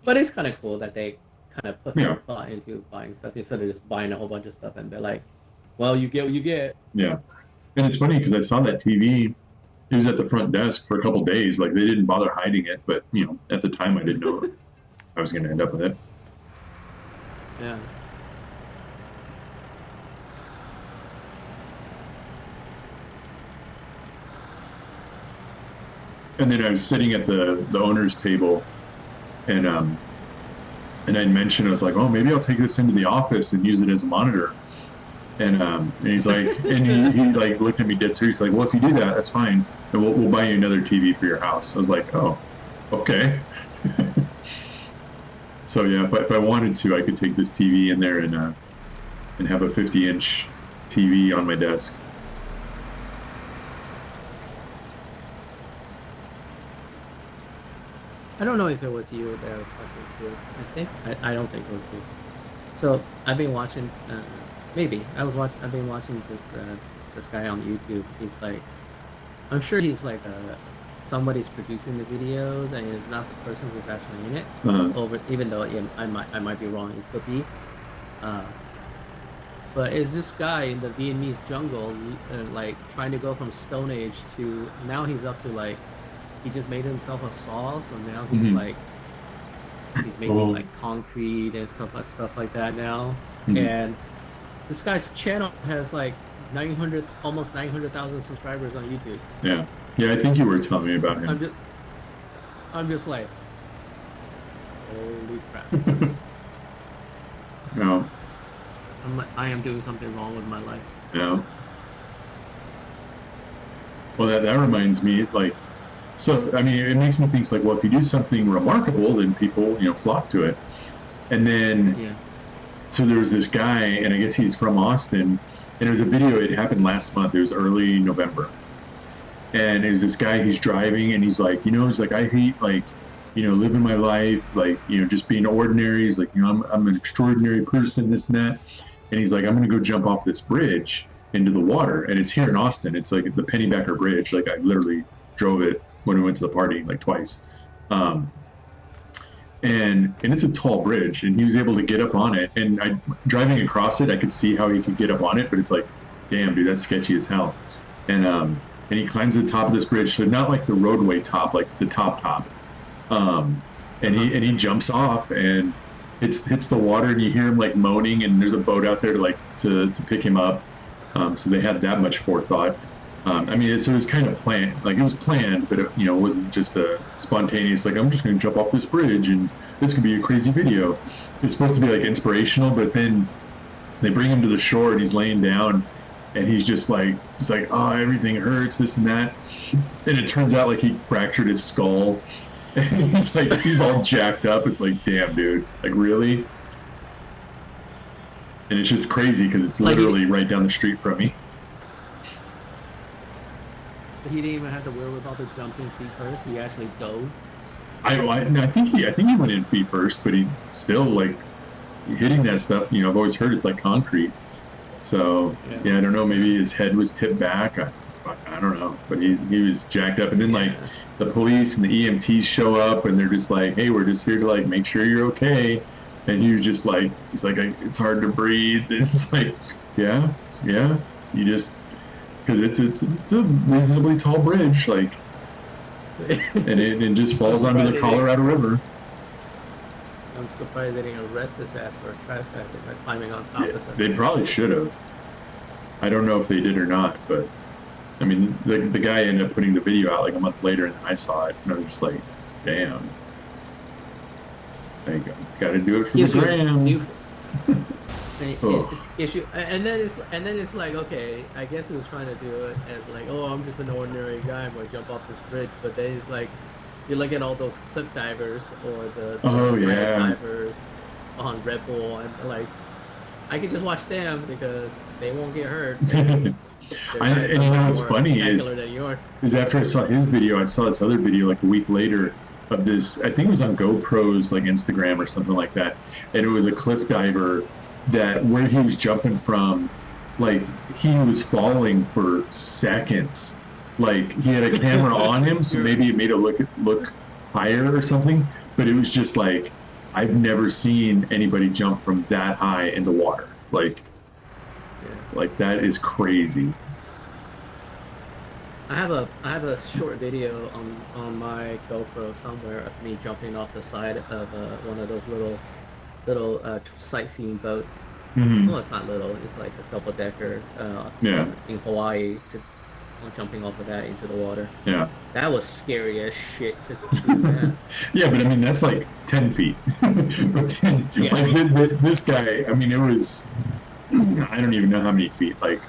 But it's kind of cool that they kind of put Yeah. some thought into buying stuff instead of just buying a whole bunch of stuff and they're like, well, you get what you get. Yeah. And it's funny because I saw that TV. It was at the front desk for a couple days. Like they didn't bother hiding it, but you know, at the time I didn't know I was going to end up with it. Yeah. And then I was sitting at the owner's table, and I'd mentioned, I was like, oh, maybe I'll take this into the office and use it as a monitor. And he's like, and he like looked at me dead serious, like, well, if you do that, that's fine, and we'll buy you another TV for your house. I was like, oh, okay. So yeah, if I wanted to, I could take this TV in there and have a 50-inch TV on my desk. I don't know if it was you that I was talking to. I don't think it was you. So I've been watching. Maybe I've been watching this guy on YouTube. He's like, I'm sure he's like somebody's producing the videos, and it's not the person who's actually in it. Even though I might be wrong. It could be. But is this guy in the Vietnamese jungle like trying to go from Stone Age to now he's up to like. He just made himself a saw, so now he's like he's making like concrete and stuff like that now. And this guy's channel has like almost 900,000 subscribers on YouTube. Yeah, I think you were telling me about him. I'm just like, holy crap! No. I'm like, I am doing something wrong with my life. Yeah. Well, that reminds me, like. So, I mean, it makes me think, like, well, if you do something remarkable, then people, you know, flock to it. And then, so there was this guy, and I guess he's from Austin, and it was a video, it happened last month, it was early November. And it was this guy, he's driving, and he's like, you know, he's like, I hate, like, you know, living my life, like, you know, just being ordinary. He's like, you know, I'm an extraordinary person, this and that. And he's like, I'm going to go jump off this bridge into the water. And it's here in Austin. It's like the Pennybacker Bridge. Like, I literally drove it when we went to the party like twice. And it's a tall bridge, and he was able to get up on it. And driving across it, I could see how he could get up on it, but it's like, damn, dude, that's sketchy as hell. And he climbs to the top of this bridge, so not like the roadway top, like the top. And he jumps off, and hits the water, and you hear him like moaning, and there's a boat out there to to pick him up. So they had that much forethought. I mean, so it was kind of planned, like it was planned, but it wasn't just a spontaneous, like, I'm just going to jump off this bridge and it's going to be a crazy video. It's supposed to be like inspirational, but then they bring him to the shore and he's laying down and he's like, oh, everything hurts, this and that. And it turns out like he fractured his skull and he's all jacked up. It's like, damn, dude, like, really? And it's just crazy because it's literally right down the street from me. He didn't even have the wherewithal to jump in feet first. He actually dove. I think he went in feet first, but he still, like, hitting that stuff. I've always heard it's like concrete. So yeah, I don't know. Maybe his head was tipped back. I don't know, but he was jacked up. And then like the police and the EMTs show up, and they're just like, "Hey, we're just here to like make sure you're okay." And he was just like, it's hard to breathe. And it's like, yeah, you just, because it's a reasonably tall bridge, like, and it just falls onto the Colorado River. I'm surprised they didn't arrest his ass for trespassing by climbing on top of it. They probably should have. I don't know if they did or not, but I mean, the guy ended up putting the video out like a month later, and then I saw it, and I was just like, damn. Got to do it for the gram. Issue, and then it's like, okay, I guess he was trying to do it as like, oh, I'm just an ordinary guy, I'm gonna jump off this bridge. But then it's like, you look at all those cliff divers or the divers on Red Bull, and like, I could just watch them because they won't get hurt. And what's funny is after I saw his video, I saw this other video like a week later of this. I think it was on GoPro's like Instagram or something like that, and it was a cliff diver that where he was jumping from, like, he was falling for seconds. Like, he had a camera on him, so maybe it made it look higher or something, but it was just like, I've never seen anybody jump from that high into water. Like that is crazy. I have a short video on my GoPro somewhere of me jumping off the side of one of those little sightseeing boats. Mm-hmm. Well, it's not little. It's like a double decker. In Hawaii, jumping off of that into the water. Yeah. That was scary as shit. Just to do that. Yeah, but I mean that's like 10 feet. But then, like, this guy, I mean, it was, I don't even know how many feet. Like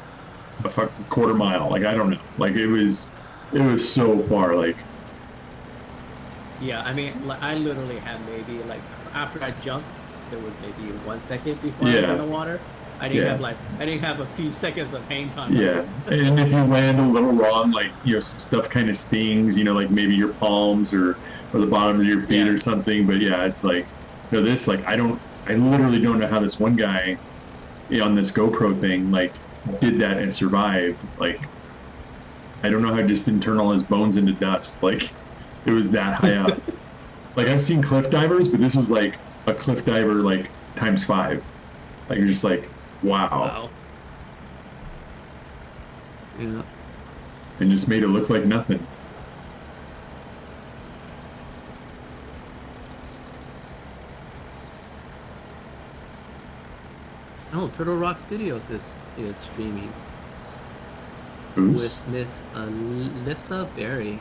a quarter mile. Like, I don't know. Like it was so far. Like. Yeah, I mean, like, I literally had maybe like after I jumped, there was maybe 1 second before I was in the water. I didn't have a few seconds of hang time. Yeah, and if you land a little wrong, like, some stuff kind of stings, like maybe your palms or the bottoms of your feet or something. But yeah, it's like, this, like, I literally don't know how this one guy on this GoPro thing, like, did that and survived. Like, I don't know how he just didn't turn all his bones into dust. Like, it was that high up. Like, I've seen cliff divers, but this was like a cliff diver like times 5. Like, you're just like, wow. Yeah. And just made it look like nothing. Oh, Turtle Rock Studios is streaming. Who's? With Miss Alyssa Berry.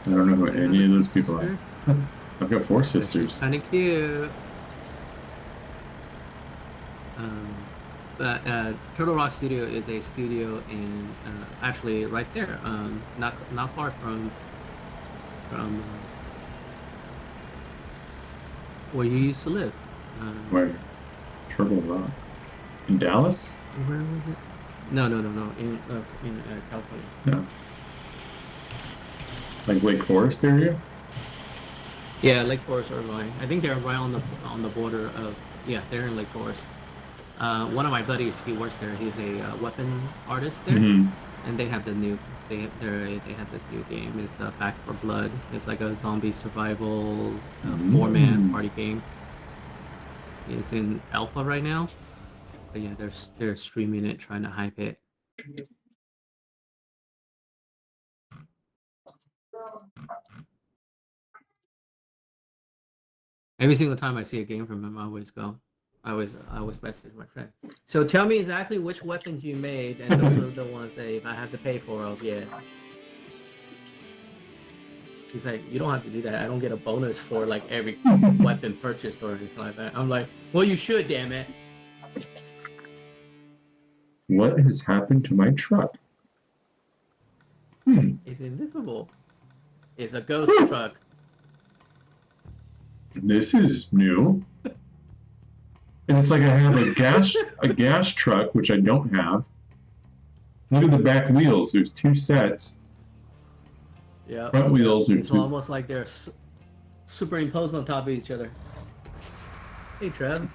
I don't know who any of those people are. I've got 4 sisters. Kind of cute. But Turtle Rock Studio is a studio in actually right there, not far from where you used to live. Where? Turtle Rock in Dallas? Where was it? No, in California. No. Like Lake Forest area? Yeah, Lake Forest, Irvine. I think they're right on the border of, they're in Lake Forest. One of my buddies, he works there. He's a weapon artist there, and they have they have this new game. It's Back 4 Blood. It's like a zombie survival 4-man party game. It's in alpha right now, but yeah, they're streaming it, trying to hype it. Every single time I see a game from him, I always go. I always message my friend. So tell me exactly which weapons you made, and those are the ones that if I have to pay for, I'll get. He's like, you don't have to do that. I don't get a bonus for like every weapon purchased or anything like that. I'm like, well, you should, damn it. What has happened to my truck? It's invisible. It's a ghost truck. This is new. And it's like I have a gas truck, which I don't have. Look at the back wheels. There's 2 sets. Yeah. Front wheels are It's 2. almost like they're superimposed on top of each other. Hey, Trev.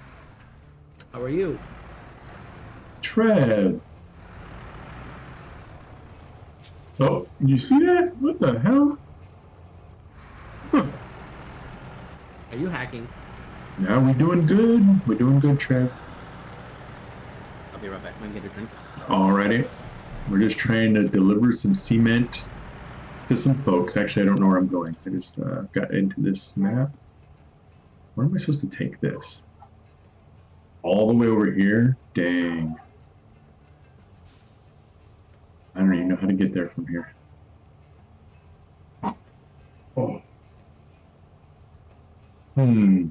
How are you? Trev. Oh, you see that? What the hell? Huh. Are you hacking? Now we're doing good. We're doing good, Trev. I'll be right back. I'm gonna get a drink. Alrighty. We're just trying to deliver some cement to some folks. Actually, I don't know where I'm going. I just got into this map. Where am I supposed to take this? All the way over here? Dang. I don't even know how to get there from here. Oh. It's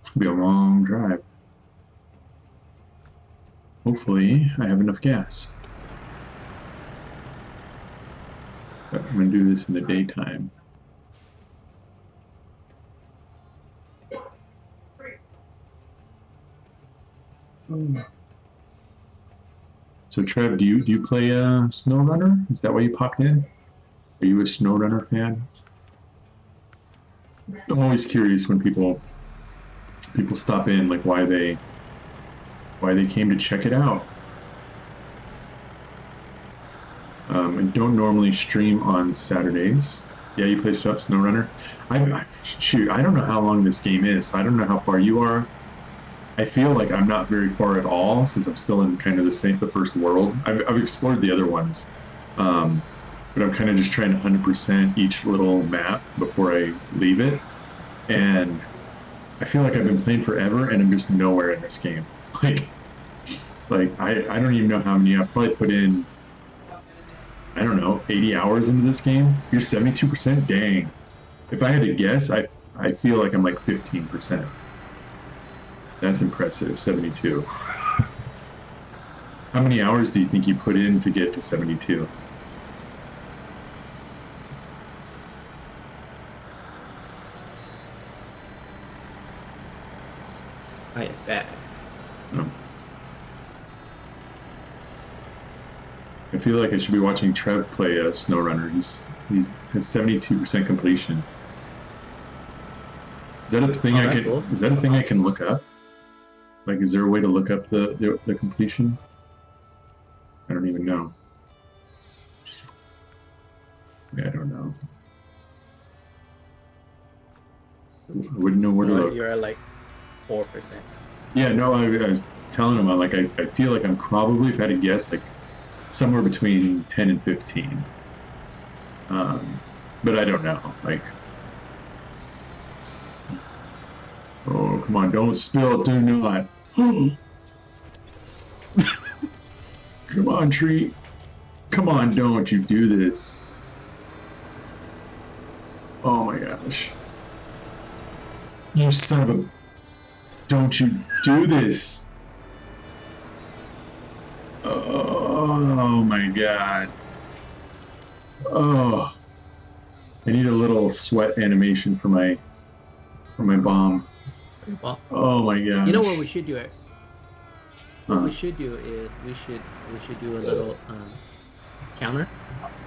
gonna be a long drive. Hopefully, I have enough gas. But I'm gonna do this in the daytime. So Trev, do you play SnowRunner? Is that why you popped in? Are you a SnowRunner fan? I'm always curious when people stop in, like why they came to check it out. And don't normally stream on Saturdays. Yeah, you play SnowRunner. Shoot, I don't know how long this game is. I don't know how far you are. I feel like I'm not very far at all since I'm still in kind of the first world. I've explored the other ones, but I'm kind of just trying to 100% each little map before I leave it. And I feel like I've been playing forever, and I'm just nowhere in this game. Like I don't even know how many. I've probably put in, I don't know, 80 hours into this game. You're 72%? Dang. If I had to guess, I feel like I'm like 15%. That's impressive, 72. How many hours do you think you put in to get to 72? I am bad. No. I feel like I should be watching Trev play SnowRunner. He's has 72% completion. Is that a thing cool. Is that a thing I can look up? Like, is there a way to look up the completion? I don't even know. Yeah, I don't know. I wouldn't know where to look. You're at like 4%. Yeah, no, I was telling him, I feel like I'm probably, if I had to guess, like somewhere between 10 and 15. But I don't know. Like, oh, come on, don't spill, do not. Come on, tree. Come on, don't you do this. Oh my gosh. You son of a... Don't you do this. Oh my god. Oh. I need a little sweat animation for my bomb. Well, oh my gosh. You know what we should do? What we should do is we should do a little counter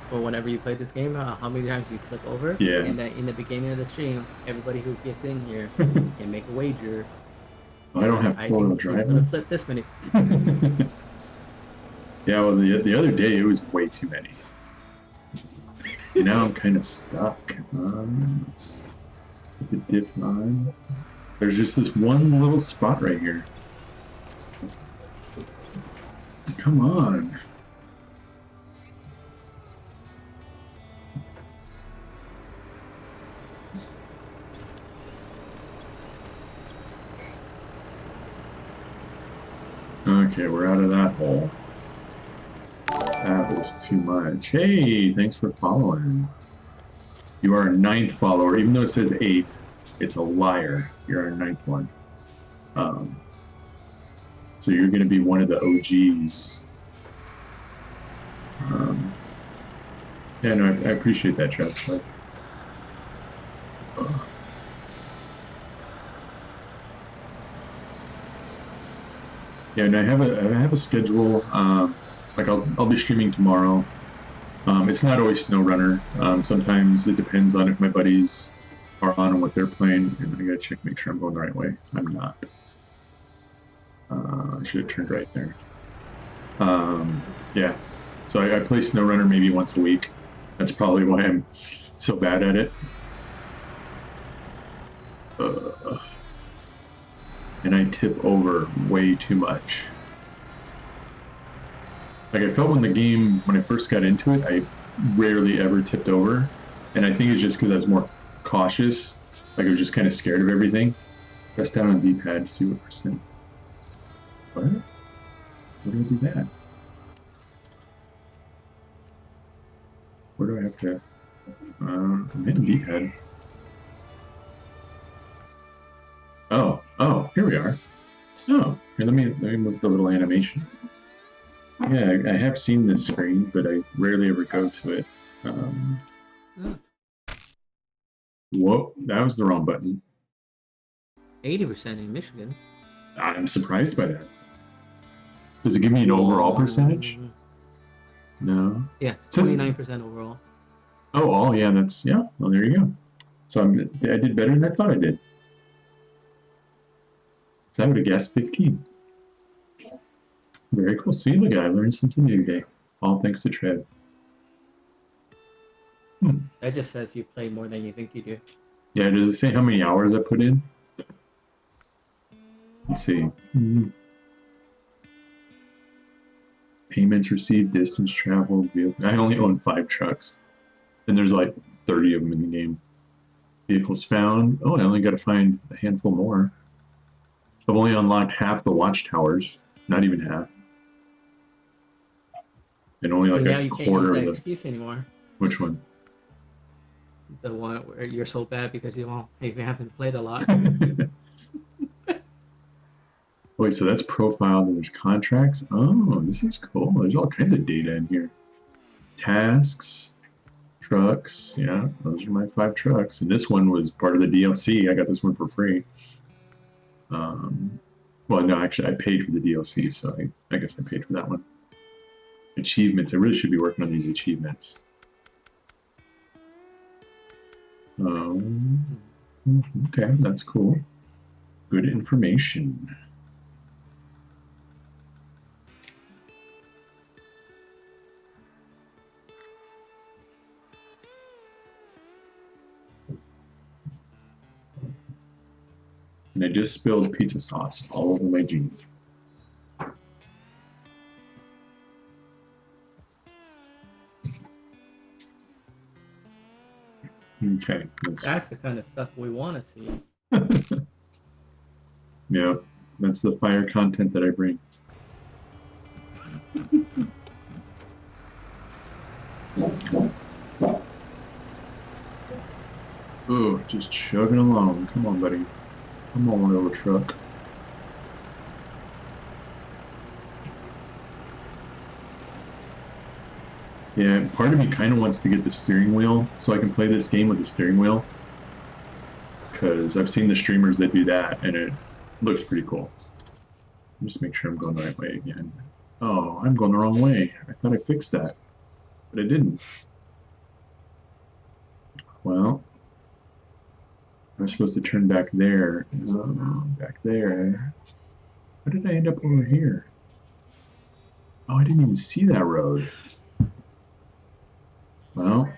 for whenever you play this game, how many times you flip over. Yeah. And that in the beginning of the stream, everybody who gets in here can make a wager. I don't have four-wheel drive. I'm gonna flip this many. Yeah, well, the other day it was way too many. Now I'm kind of stuck. Let's put the diff on. There's just this one little spot right here. Come on. Okay, we're out of that hole. That was too much. Hey, thanks for following. You are our 9th follower, even though it says 8th. It's a liar. You're our 9th one. So you're going to be one of the OGs. Yeah, no, I appreciate that, Trev. But, yeah, and I have a schedule. Like I'll be streaming tomorrow. It's not always SnowRunner. Sometimes it depends on if my buddies are on and what they're playing. And I gotta check, make sure I'm going the right way. I'm not. I should have turned right there. Yeah. So I play SnowRunner maybe once a week. That's probably why I'm so bad at it. And I tip over way too much. Like I felt when I first got into it, I rarely ever tipped over. And I think it's just because I was more cautious. Like I was just kind of scared of everything. Press down on D-pad to see what percent. What? Where do I do that? Where do I have to? I'm in D-pad. Oh, here we are. Oh, here, let me move the little animation. Yeah, I have seen this screen, but I rarely ever go to it. Whoa, that was the wrong button. 80% in Michigan. I'm surprised by that. Does it give me an overall percentage? No. Yeah, it's 29% overall. Oh, yeah, well, there you go. So I did better than I thought I did. So I would have guessed 15. Very cool. See, look, I learned something new today. All thanks to Trev. That just says you play more than you think you do. Yeah, does it say how many hours I put in? Let's see. Payments received, distance traveled. I only own 5 trucks. And there's like 30 of them in the game. Vehicles found. Oh, I only got to find a handful more. I've only unlocked half the watchtowers. Not even half. And only like now a you quarter can't use of that the... excuse anymore. Which one? The one where you're so bad because you haven't played a lot. Wait, so that's profiled and there's contracts? Oh, this is cool. There's all kinds of data in here. Tasks, trucks, yeah, those are my 5 trucks. And this one was part of the DLC. I got this one for free. Well, no, actually, I paid for the DLC, so I guess I paid for that one. Achievements. I really should be working on these achievements. Okay, that's cool. Good information. And I just spilled pizza sauce all over my jeans. Okay. That's the kind of stuff we want to see. Yeah, that's the fire content that I bring. Ooh, just chugging along. Come on, buddy. Come on, little truck. Yeah, part of me kind of wants to get the steering wheel so I can play this game with the steering wheel. Because I've seen the streamers that do that, and it looks pretty cool. Just make sure I'm going the right way again. Oh, I'm going the wrong way. I thought I fixed that, but I didn't. Well, I'm supposed to turn back there. Back there. How did I end up over here? Oh, I didn't even see that road. Well,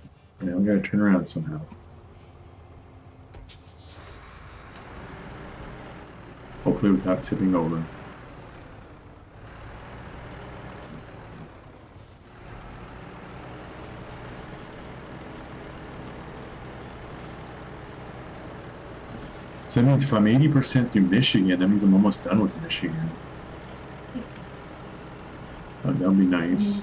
now we gotta turn around somehow. Hopefully without tipping over. So that means if I'm 80% through Michigan, that means I'm almost done with Michigan. That'll be nice.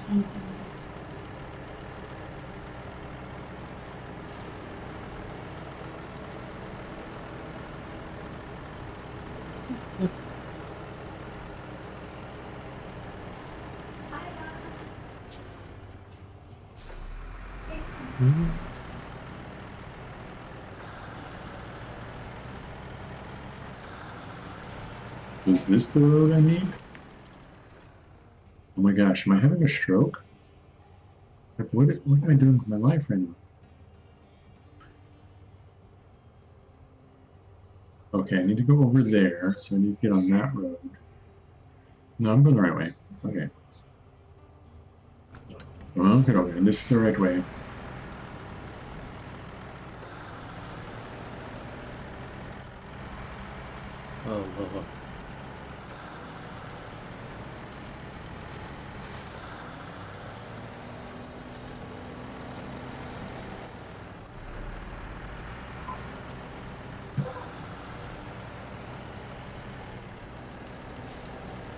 Is this the road I need? Oh my gosh, am I having a stroke? Like, what am I doing with my life right now? Okay, I need to go over there, so I need to get on that road. No, I'm going the right way. Okay. Okay, this is the right way. Oh, Lord.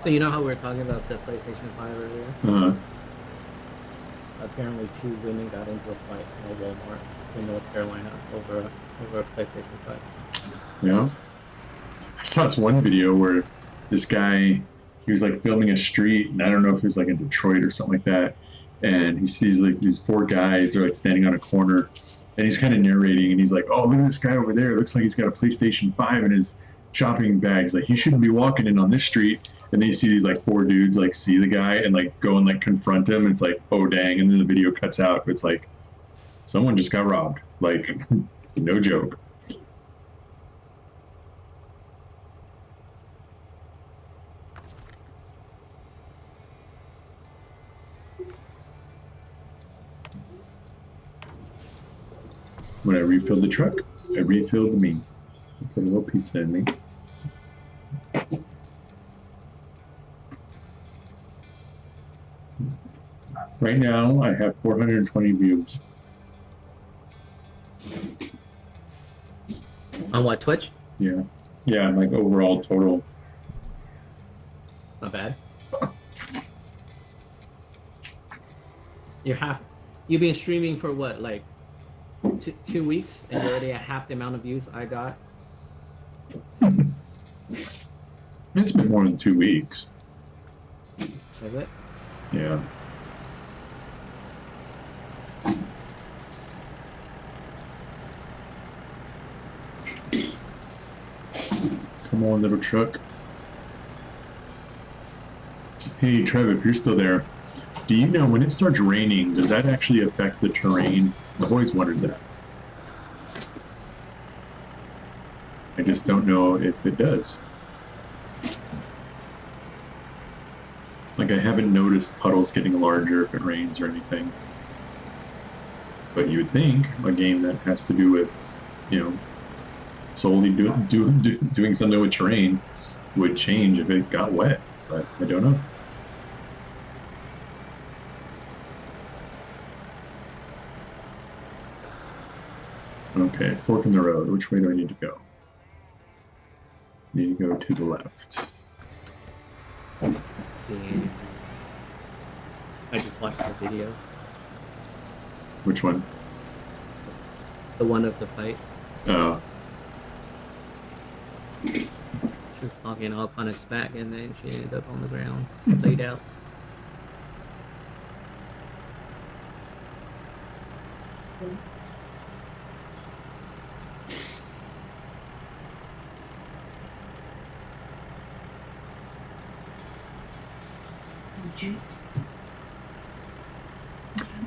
So you know how we were talking about the PlayStation 5 earlier? Uh-huh. Apparently 2 women got into a fight in a Walmart in North Carolina over a PlayStation 5. Yeah. I saw this one video where this guy, he was like filming a street, and I don't know if it was like in Detroit or something like that. And he sees like these 4 guys, they're like standing on a corner, and he's kind of narrating, and he's like, "Oh, look at this guy over there. It looks like he's got a PlayStation 5 in his shopping bags. Like he shouldn't be walking in on this street." And then you see these like 4 dudes like see the guy and like go and like confront him. And it's like, oh dang! And then the video cuts out. It's like someone just got robbed. Like no joke. When I refilled the truck, I refilled me. I put a little pizza in me. Right now, I have 420 views. On what, Twitch? Yeah. Yeah, like overall total. Not bad. You've been streaming for what, like 2 weeks, and you're already at half the amount of views I got? It's been more than 2 weeks. Is it? Yeah. Come on, little truck. Hey, Trev, if you're still there, do you know when it starts raining, does that actually affect the terrain? I've always wondered that. I just don't know if it does. Like, I haven't noticed puddles getting larger if it rains or anything. But you would think a game that has to do with, you know, solely doing something with terrain would change if it got wet, but I don't know. Okay, fork in the road. Which way do I need to go? Need to go to the left. Yeah. I just watched the video. Which one? The one of the fight. Oh. She was talking all kind of smack, and then she ended up on the ground, laid out.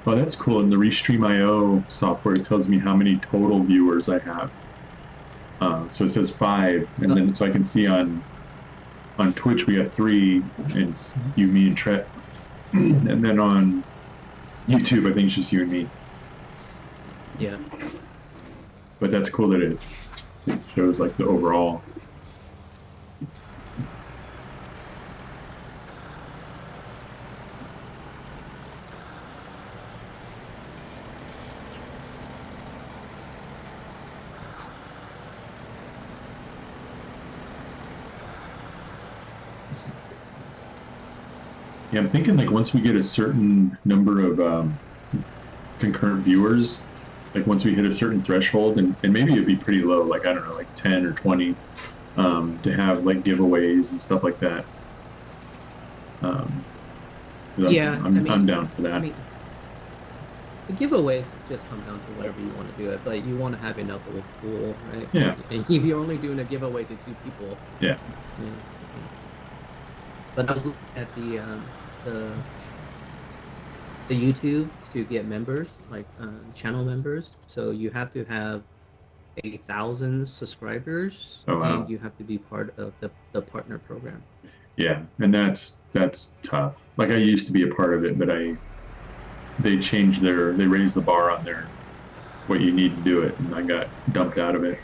Oh, that's cool. In the Restream.io software, it tells me how many total viewers I have. So it says 5, and then so I can see on Twitch we have 3, and it's you, me, and Tret. And then on YouTube, I think it's just you and me. Yeah. But that's cool that it shows like the overall. Yeah, I'm thinking like once we get a certain number of concurrent viewers, like once we hit a certain threshold, and maybe it'd be pretty low, like I don't know, like 10 or 20, to have like giveaways and stuff like that. Um, Yeah, I'm down for that. I mean, the giveaways just come down to whatever you want to do it, but you want to have enough of a pool, right? Yeah. And if you're only doing a giveaway to 2 people, Yeah. yeah. But I was looking at the YouTube to get members, like channel members. So you have to have 1,000 subscribers, Oh wow. and you have to be part of the partner program. Yeah, and that's tough. Like I used to be a part of it, but they raised the bar on their what you need to do it, and I got dumped out of it.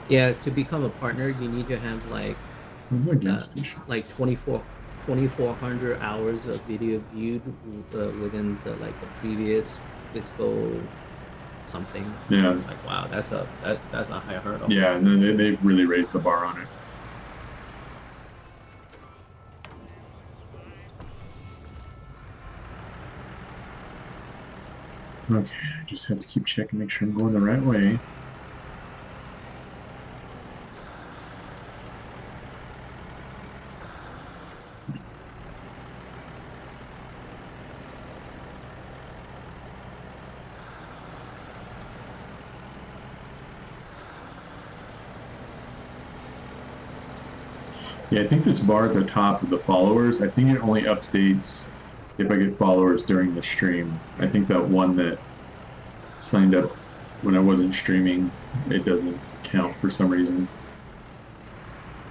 Yeah, to become a partner, you need to have like It's a gas station. like 2,400 hours of video viewed within the previous fiscal something. Yeah. It's like, wow, that's a high hurdle. Yeah, and then they really raised the bar on it. Okay, I just have to keep checking, make sure I'm going the right way. Yeah, I think this bar at the top of the followers, I think it only updates if I get followers during the stream. I think that one that signed up when I wasn't streaming, it doesn't count for some reason.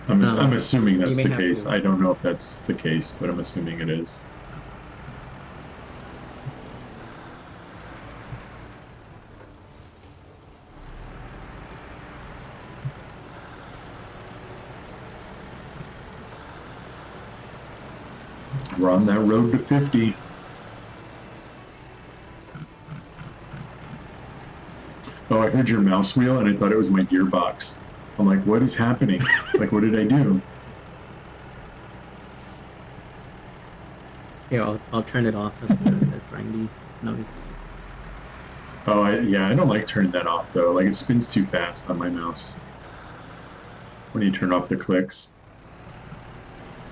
I'm assuming that's the case. I don't know if that's the case, but I'm assuming it is. We're on that road to 50. Oh, I heard your mouse wheel and I thought it was my gearbox. I'm like, what is happening? Like, what did I do? Yeah, I'll turn it off. That grindy noise. Oh, I don't like turning that off though. Like it spins too fast on my mouse when you turn off the clicks.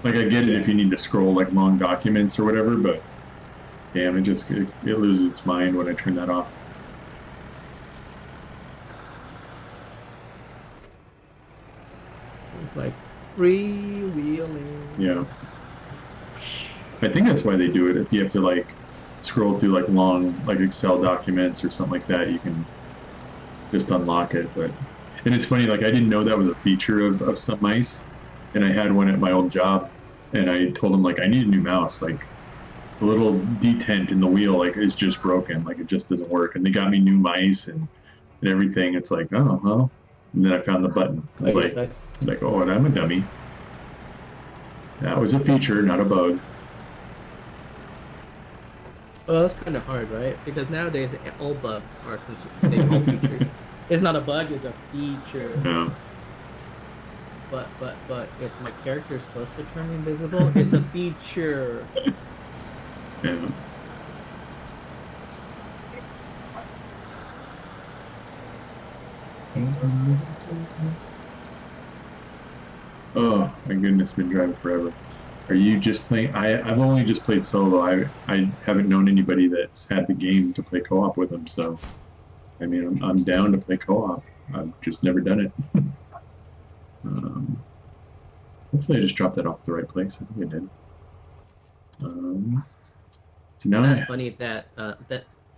Like I get it if you need to scroll like long documents or whatever, but damn, it loses its mind when I turn that off. It's like freewheeling. Yeah. I think that's why they do it. If you have to like scroll through like long like Excel documents or something like that, you can just unlock it. And it's funny, like I didn't know that was a feature of some mice, and I had one at my old job, and I told them like I need a new mouse, like the little detent in the wheel like is just broken, like it just doesn't work, and they got me new mice and everything. It's like, oh well, and then I found the button. I was like, oh, and I'm a dummy. That was a feature, not a bug. Well, that's kind of hard, right? Because nowadays all bugs are all features. It's not a bug; it's a feature. Yeah. But if my character is supposed to turn invisible, it's a feature. Yeah. Oh my goodness, been driving forever. Are you just playing? I've only just played solo. I haven't known anybody that's had the game to play co-op with them. So, I mean, I'm down to play co-op. I've just never done it. Hopefully I just dropped that off the right place. I think I did. So now That's funny that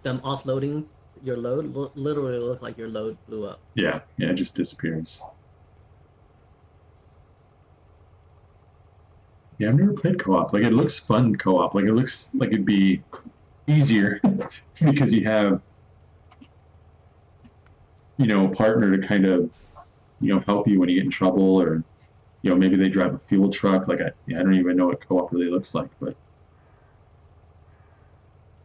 them offloading your load literally looked like your load blew up. Yeah, it just disappears. Yeah, I've never played co-op. Like, it looks fun co-op. Like, it looks like it'd be easier because you have, a partner to kind of, help you when you get in trouble, or, maybe they drive a fuel truck. Like, I don't even know what co-op really looks like, but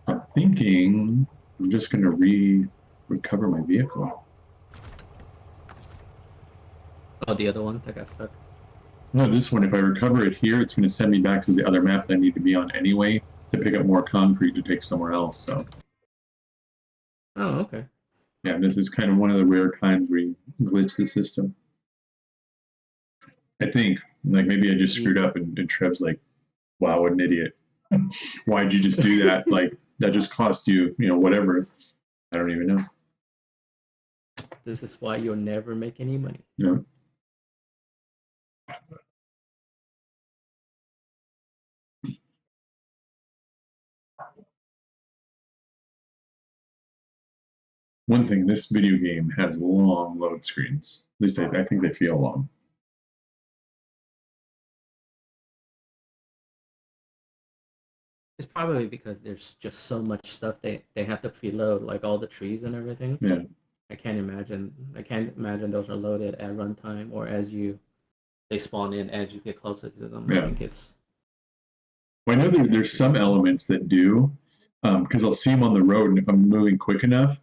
I'm thinking I'm just going to recover my vehicle. Oh, the other one that got stuck. No, this one, if I recover it here, it's going to send me back to the other map that I need to be on anyway to pick up more concrete to take somewhere else. So, Oh, okay. yeah, this is kind of one of the rare times where you glitch the system. I think, like, maybe I just screwed up, and Trev's like, wow, what an idiot. Why'd you just do that? Like, that just cost you, whatever. I don't even know. This is why you'll never make any money. No. One thing, this video game has long load screens. At least I think they feel long. It's probably because there's just so much stuff they have to preload, like all the trees and everything. Yeah. I can't imagine those are loaded at runtime or they spawn in as you get closer to them. Yeah. I think it's. Well, I know there's some elements that do, because I'll see them on the road, and if I'm moving quick enough,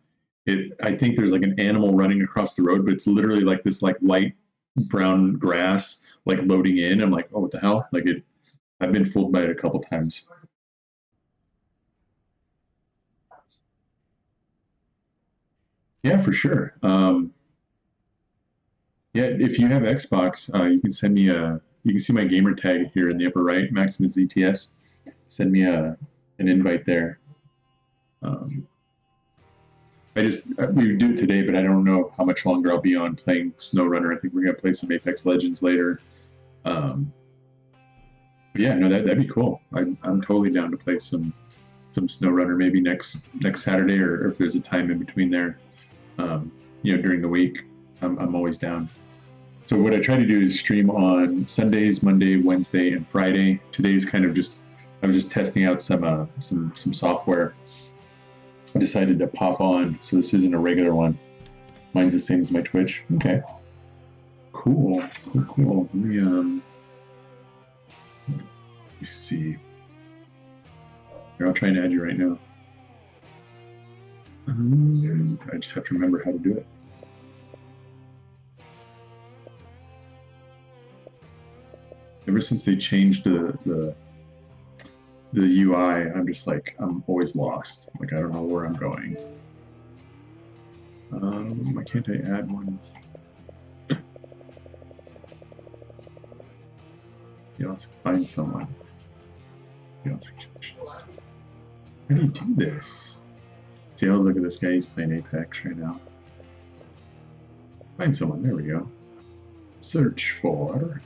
I think there's like an animal running across the road, but it's literally like this like light brown grass like loading in. I'm like, oh, what the hell? Like I've been fooled by it a couple times. Yeah, for sure. Yeah, if you have Xbox, you can send me you can see my gamer tag here in the upper right, Maximus ZTS. Send me an invite there. We would do it today, but I don't know how much longer I'll be on playing SnowRunner. I think we're gonna play some Apex Legends later. But yeah, no, that'd be cool. I'm totally down to play some SnowRunner maybe next Saturday, or if there's a time in between there. During the week, I'm always down. So what I try to do is stream on Sundays, Monday, Wednesday, and Friday. Today's kind of I was just testing out some software. I decided to pop on, so this isn't a regular one. Mine's the same as my Twitch. Okay. Cool. Let me see. Here, I'll try and add you right now. I just have to remember how to do it. Ever since they changed the UI, I'm always lost. Like, I don't know where I'm going. Why can't I add one? Let's find someone. Suggestions. How do you do this? See, oh, look at this guy. He's playing Apex right now. Find someone. There we go. Search for.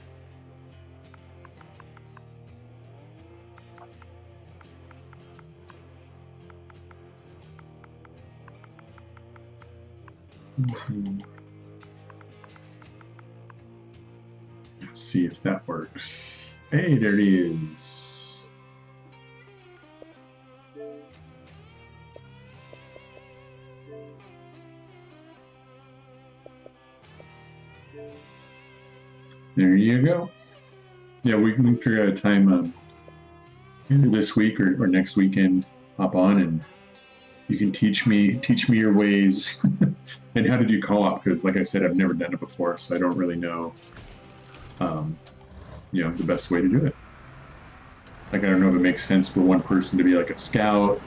Let's see if that works. Hey, there he is. There you go. Yeah, we can figure out a time either this week or next weekend. Hop on and you can teach me your ways and how to do co-op, because like I said, I've never done it before, so I don't really know the best way to do it. Like, I don't know if it makes sense for one person to be like a scout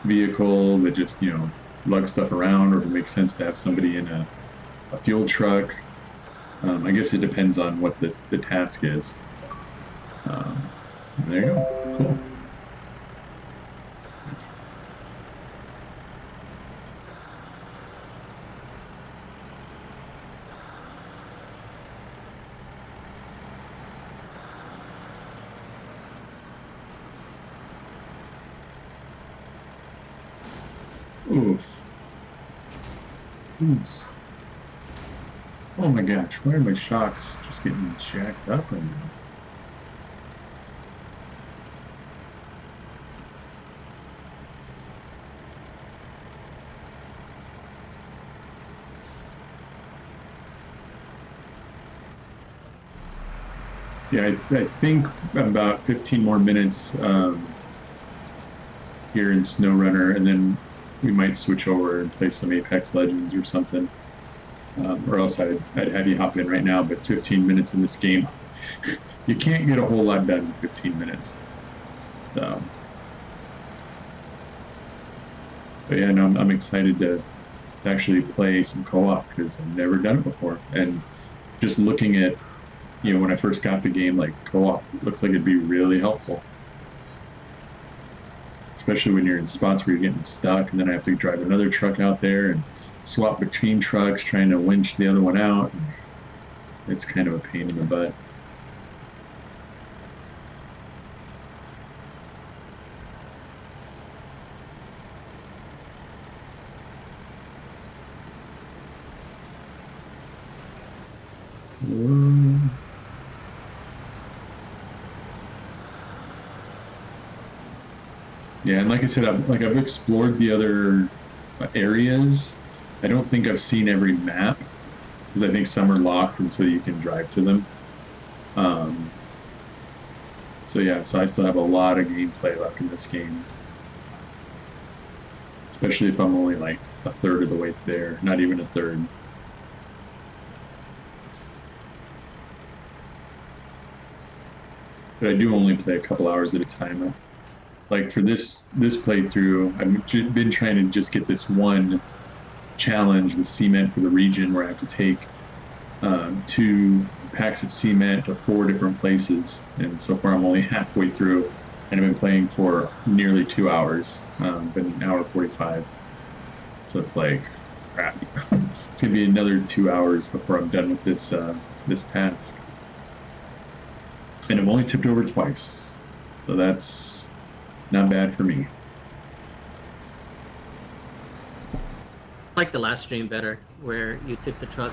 vehicle that just lug stuff around, or if it makes sense to have somebody in a fuel truck. I guess it depends on what the task is. There you go. Cool. Oof. Oh my gosh, why are my shocks just getting jacked up right now? Yeah, I think about 15 more minutes here in SnowRunner, and then we might switch over and play some Apex Legends or something. Or else I'd have you hop in right now, but 15 minutes in this game, you can't get a whole lot done in 15 minutes. So, but yeah, no, I'm excited to actually play some co-op because I've never done it before. And just looking at, when I first got the game, like co-op looks like it'd be really helpful. Especially when you're in spots where you're getting stuck and then I have to drive another truck out there and swap between trucks trying to winch the other one out. It's kind of a pain in the butt. Yeah, and like I said, I've explored the other areas. I don't think I've seen every map because I think some are locked until you can drive to them. So yeah, so I still have a lot of gameplay left in this game, especially if I'm only like a third of the way there, not even a third. But I do only play a couple hours at a time. Like for this playthrough, I've been trying to just get this one challenge, the cement for the region, where I have to take 2 packs of cement to 4 different places, and so far I'm only halfway through, and I've been playing for nearly 2 hours, been an hour 45. So it's like, crap. It's gonna be another 2 hours before I'm done with this this task, and I've only tipped over twice, so that's not bad for me. I like the last stream better, where you took the truck,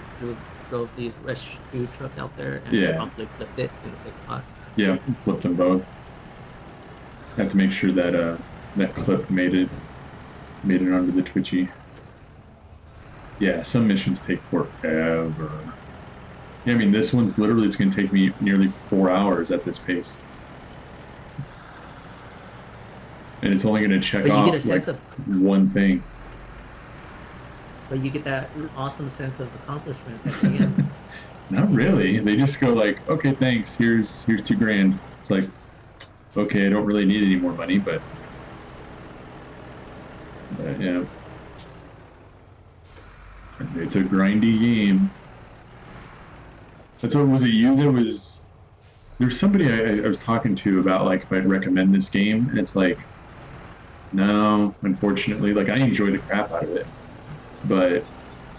drove the rescue truck out there, and promptly flipped it in the same spot. Yeah, flipped them both. Had to make sure that that clip made it onto the Twitchy. Yeah, some missions take forever. Yeah, I mean, this one's literally, it's going to take me nearly 4 hours at this pace. And it's only going to check off like one thing. But you get that awesome sense of accomplishment at the end. Not really. They just go like, okay, thanks, here's $2,000. It's like, okay, I don't really need any more money, but yeah. It's a grindy game. That's what, was it you that was, there's somebody I was talking to about like if I'd recommend this game, and it's like, no, unfortunately, like I enjoy the crap out of it, but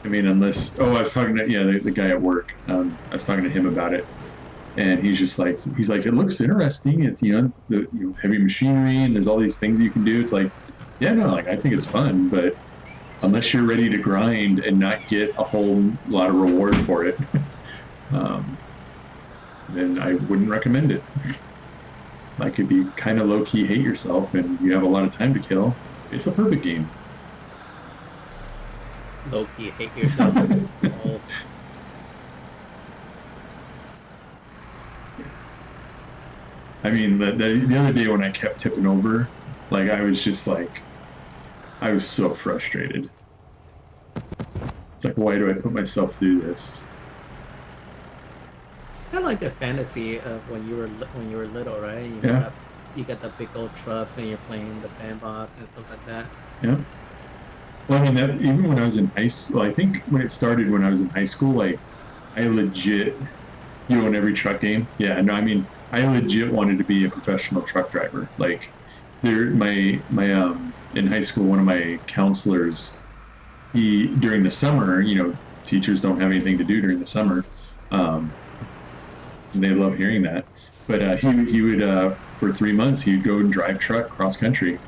I mean, unless, I was talking to, the guy at work, I was talking to him about it, and he's like, it looks interesting, it's, heavy machinery, and there's all these things you can do. It's like, yeah, no, like I think it's fun, but unless you're ready to grind and not get a whole lot of reward for it, then I wouldn't recommend it. Like, if you kind of low-key hate yourself and you have a lot of time to kill, it's a perfect game. Low-key hate yourself. I mean, the other day when I kept tipping over, like, I was just like, I was so frustrated. It's like, why do I put myself through this? Kind of like the fantasy of when you were little, right? You got that big old trucks and you're playing the sandbox and stuff like that. Yeah. Well, I mean, that, even when I was in high school, I think when it started when I was in high school, like, I legit, in every truck game. Yeah, no, I mean, I legit wanted to be a professional truck driver. Like, in high school, one of my counselors, during the summer, teachers don't have anything to do during the summer. And they love hearing that. But he would, for 3 months, he would go and drive truck cross country.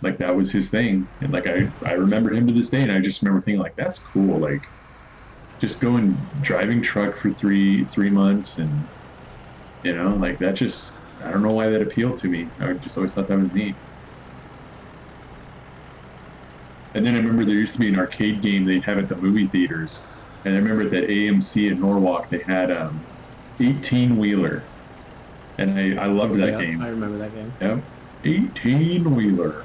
Like, that was his thing. And like, I remember him to this day, and I just remember thinking, like, that's cool. Like, just going driving truck for three months, and like, that just, I don't know why that appealed to me. I just always thought that was neat. And then I remember there used to be an arcade game they'd have at the movie theaters, and I remember at that AMC in Norwalk they had 18-wheeler, and I loved that game. I remember that game. Yep, 18-wheeler.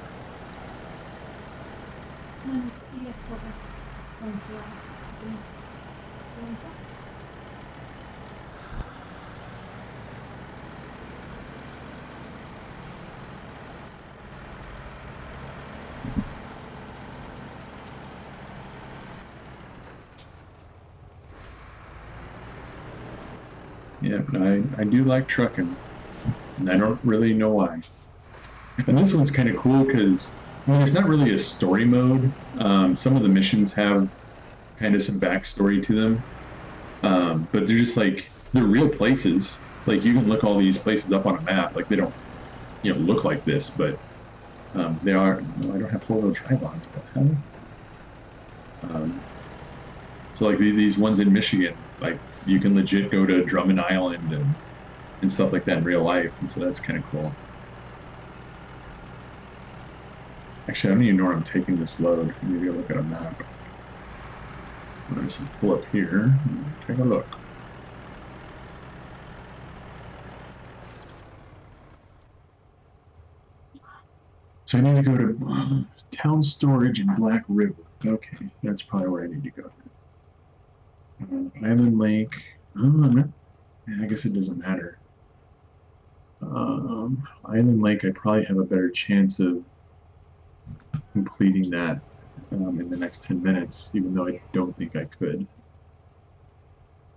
Yeah, I do like trucking, and I don't really know why. And this one's kind of cool because there's not really a story mode. Some of the missions have kind of some backstory to them, but they're just like they're real places. Like you can look all these places up on a map. Like they don't, look like this, but they are. No, I don't have 4-wheel drive on. What the hell? So like these ones in Michigan, like you can legit go to Drummond Island and stuff like that in real life, and so that's kind of cool. Actually, I don't even know where I'm taking this load. Maybe I'll look at a map. I'm going to pull up here and take a look. So I need to go to town storage in Black River. Okay, that's probably where I need to go. Island Lake. Oh, no. Yeah, I guess it doesn't matter. Island Lake, I probably have a better chance of completing that in the next 10 minutes, even though I don't think I could.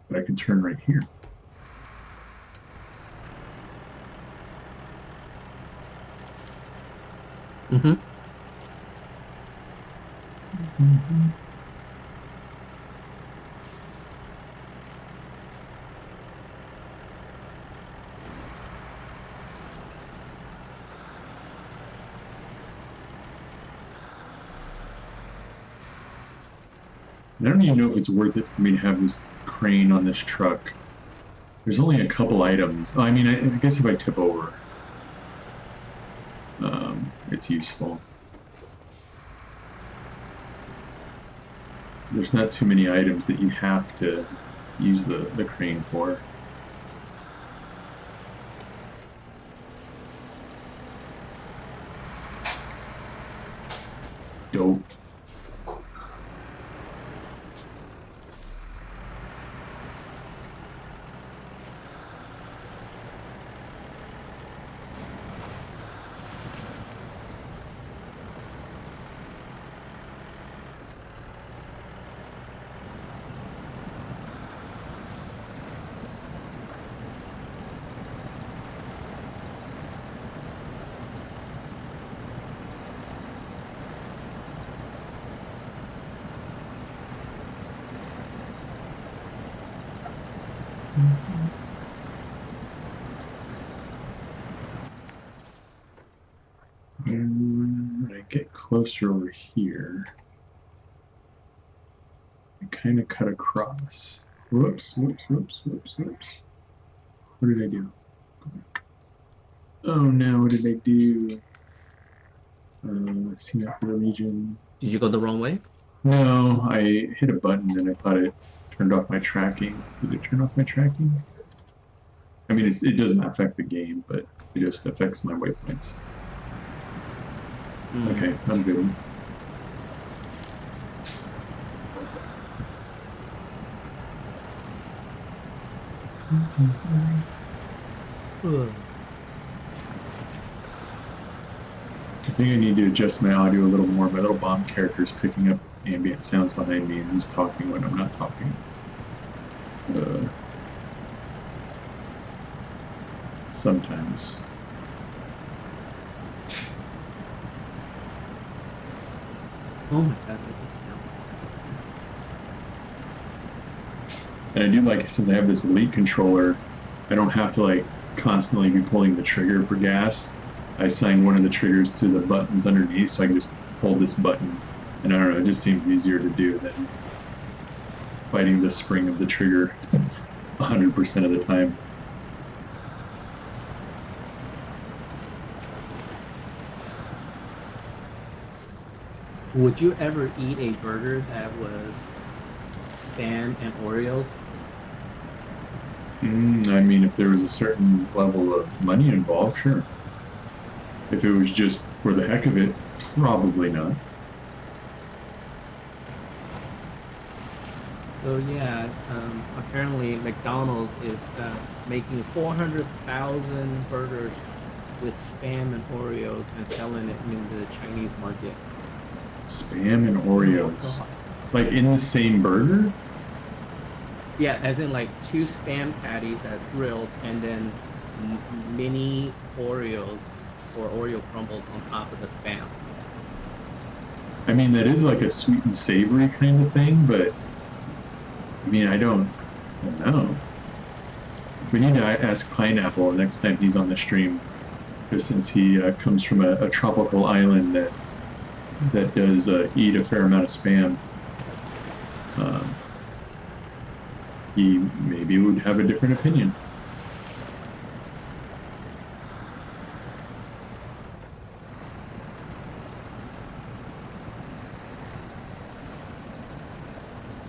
But I can turn right here. Mm-hmm. Mm-hmm. I don't even know if it's worth it for me to have this crane on this truck. There's only a couple items. I mean, I guess if I tip over, it's useful. There's not too many items that you have to use the crane for. Dope. When I get closer over here, I kind of cut across. Whoops, whoops, whoops, whoops, whoops. What did I do? Oh no, what did I do? Let's see that for the region. Did you go the wrong way? No, I hit a button and I thought it turned off my tracking. Did it turn off my tracking? I mean, it doesn't affect the game, but it just affects my waypoints. Okay, I'm good. I think I need to adjust my audio a little more. My little bomb character is picking up ambient sounds behind me and he's talking when I'm not talking. Sometimes. Oh my god. And I do like, since I have this Elite controller, I don't have to like constantly be pulling the trigger for gas. I assign one of the triggers to the buttons underneath, so I can just hold this button. And I don't know, it just seems easier to do than fighting the spring of the trigger 100% of the time. Would you ever eat a burger that was Spam and Oreos? I mean, if there was a certain level of money involved, sure. If it was just for the heck of it, probably not. So yeah, apparently McDonald's is making 400,000 burgers with Spam and Oreos and selling it in the Chinese market. Spam and Oreos. Oh, like in the same burger? Yeah, as in like two spam patties as grilled, and then mini Oreos or Oreo crumbles on top of the spam. I mean, that is like a sweet and savory kind of thing, but I mean, I don't know. We need to ask Pineapple next time he's on the stream, because since he comes from a tropical island that does eat a fair amount of spam, um, he maybe would have a different opinion.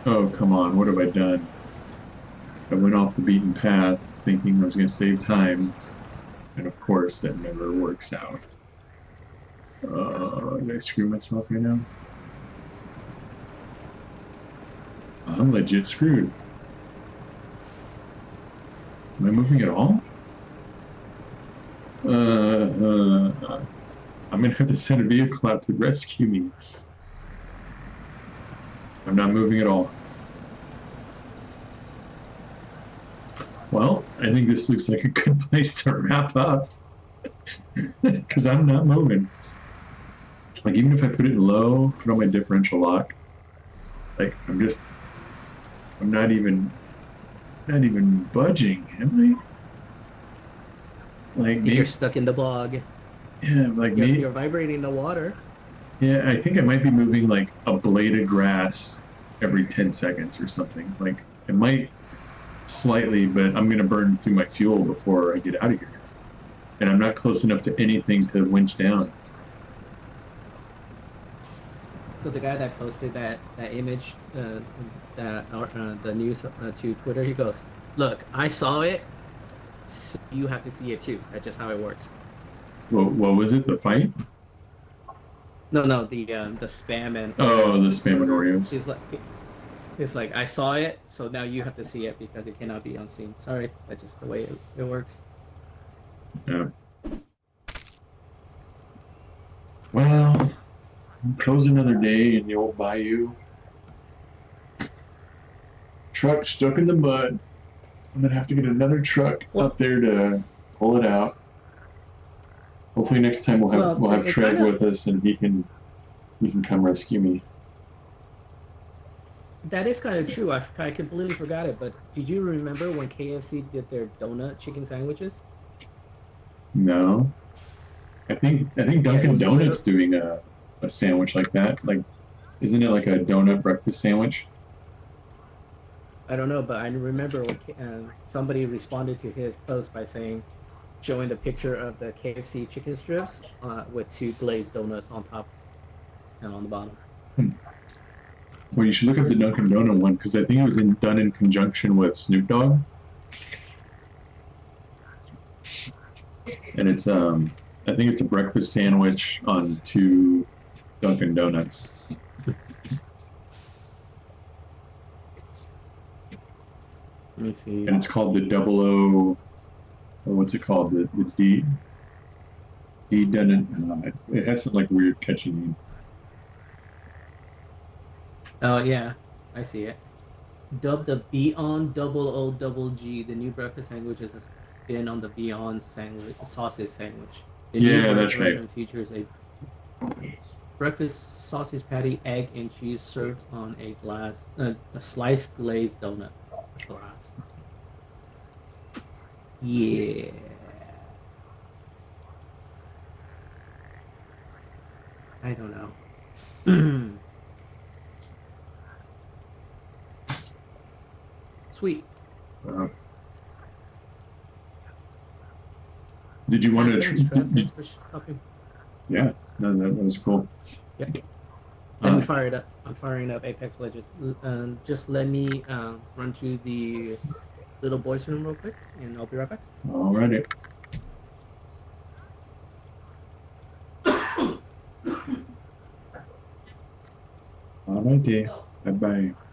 Oh, come on, what have I done? I went off the beaten path thinking I was going to save time, and of course that never works out. Did I screw myself right now? I'm legit screwed. Am I moving at all? I'm gonna have to send a vehicle out to rescue me. I'm not moving at all. Well, I think this looks like a good place to wrap up. Because I'm not moving. Like, even if I put it in low, put on my differential lock, like, I'm not even budging, am I? Like, maybe, You're stuck in the bog. yeah, like maybe You're vibrating the water. Yeah, I think I might be moving like a blade of grass every 10 seconds or something. Like, it might slightly, but I'm going to burn through my fuel before I get out of here. And I'm not close enough to anything to winch down. So the guy that posted that image, the news to Twitter, he goes, "Look, I saw it. So you have to see it too. That's just how it works." What was it? The fight? No, the spam and Oh, the spam and Oreos. It's like I saw it, so now you have to see it because it cannot be unseen. Sorry, that's just the way it works. Yeah. Well, close another day in the old bayou. Truck stuck in the mud. I'm gonna have to get another truck up there to pull it out. Hopefully next time we'll have Trev with us and he can come rescue me. That is kind of true. I completely forgot it, but did you remember when KFC did their donut chicken sandwiches? No. I think Dunkin' Donuts doing a sandwich like that. Like, isn't it like a donut breakfast sandwich? I don't know, but I remember when somebody responded to his post by showing the picture of the KFC chicken strips with two glazed donuts on top and on the bottom. Well, you should look up the Dunkin' Donut one because I think it was done in conjunction with Snoop Dogg, and it's I think it's a breakfast sandwich on two Dunkin' Donuts. Let me see. And it's called the 00. What's it called? The D Dunkin'. It has some like weird catchy name. Oh yeah, I see it. Dubbed the Beyond Double O Double G, the new breakfast sandwiches has been on the Beyond sausage sandwich. The Yeah, that's right. Features a breakfast sausage patty, egg, and cheese served on a sliced glazed donut glass. Yeah. I don't know. Sweet. Did you want to? Thanks for talking. Yeah, no, that was cool. Yep. Let me fire it up. I'm firing up Apex Legends. Just let me run to the little boys' room real quick, and I'll be right back. Alrighty. Alrighty. Bye bye.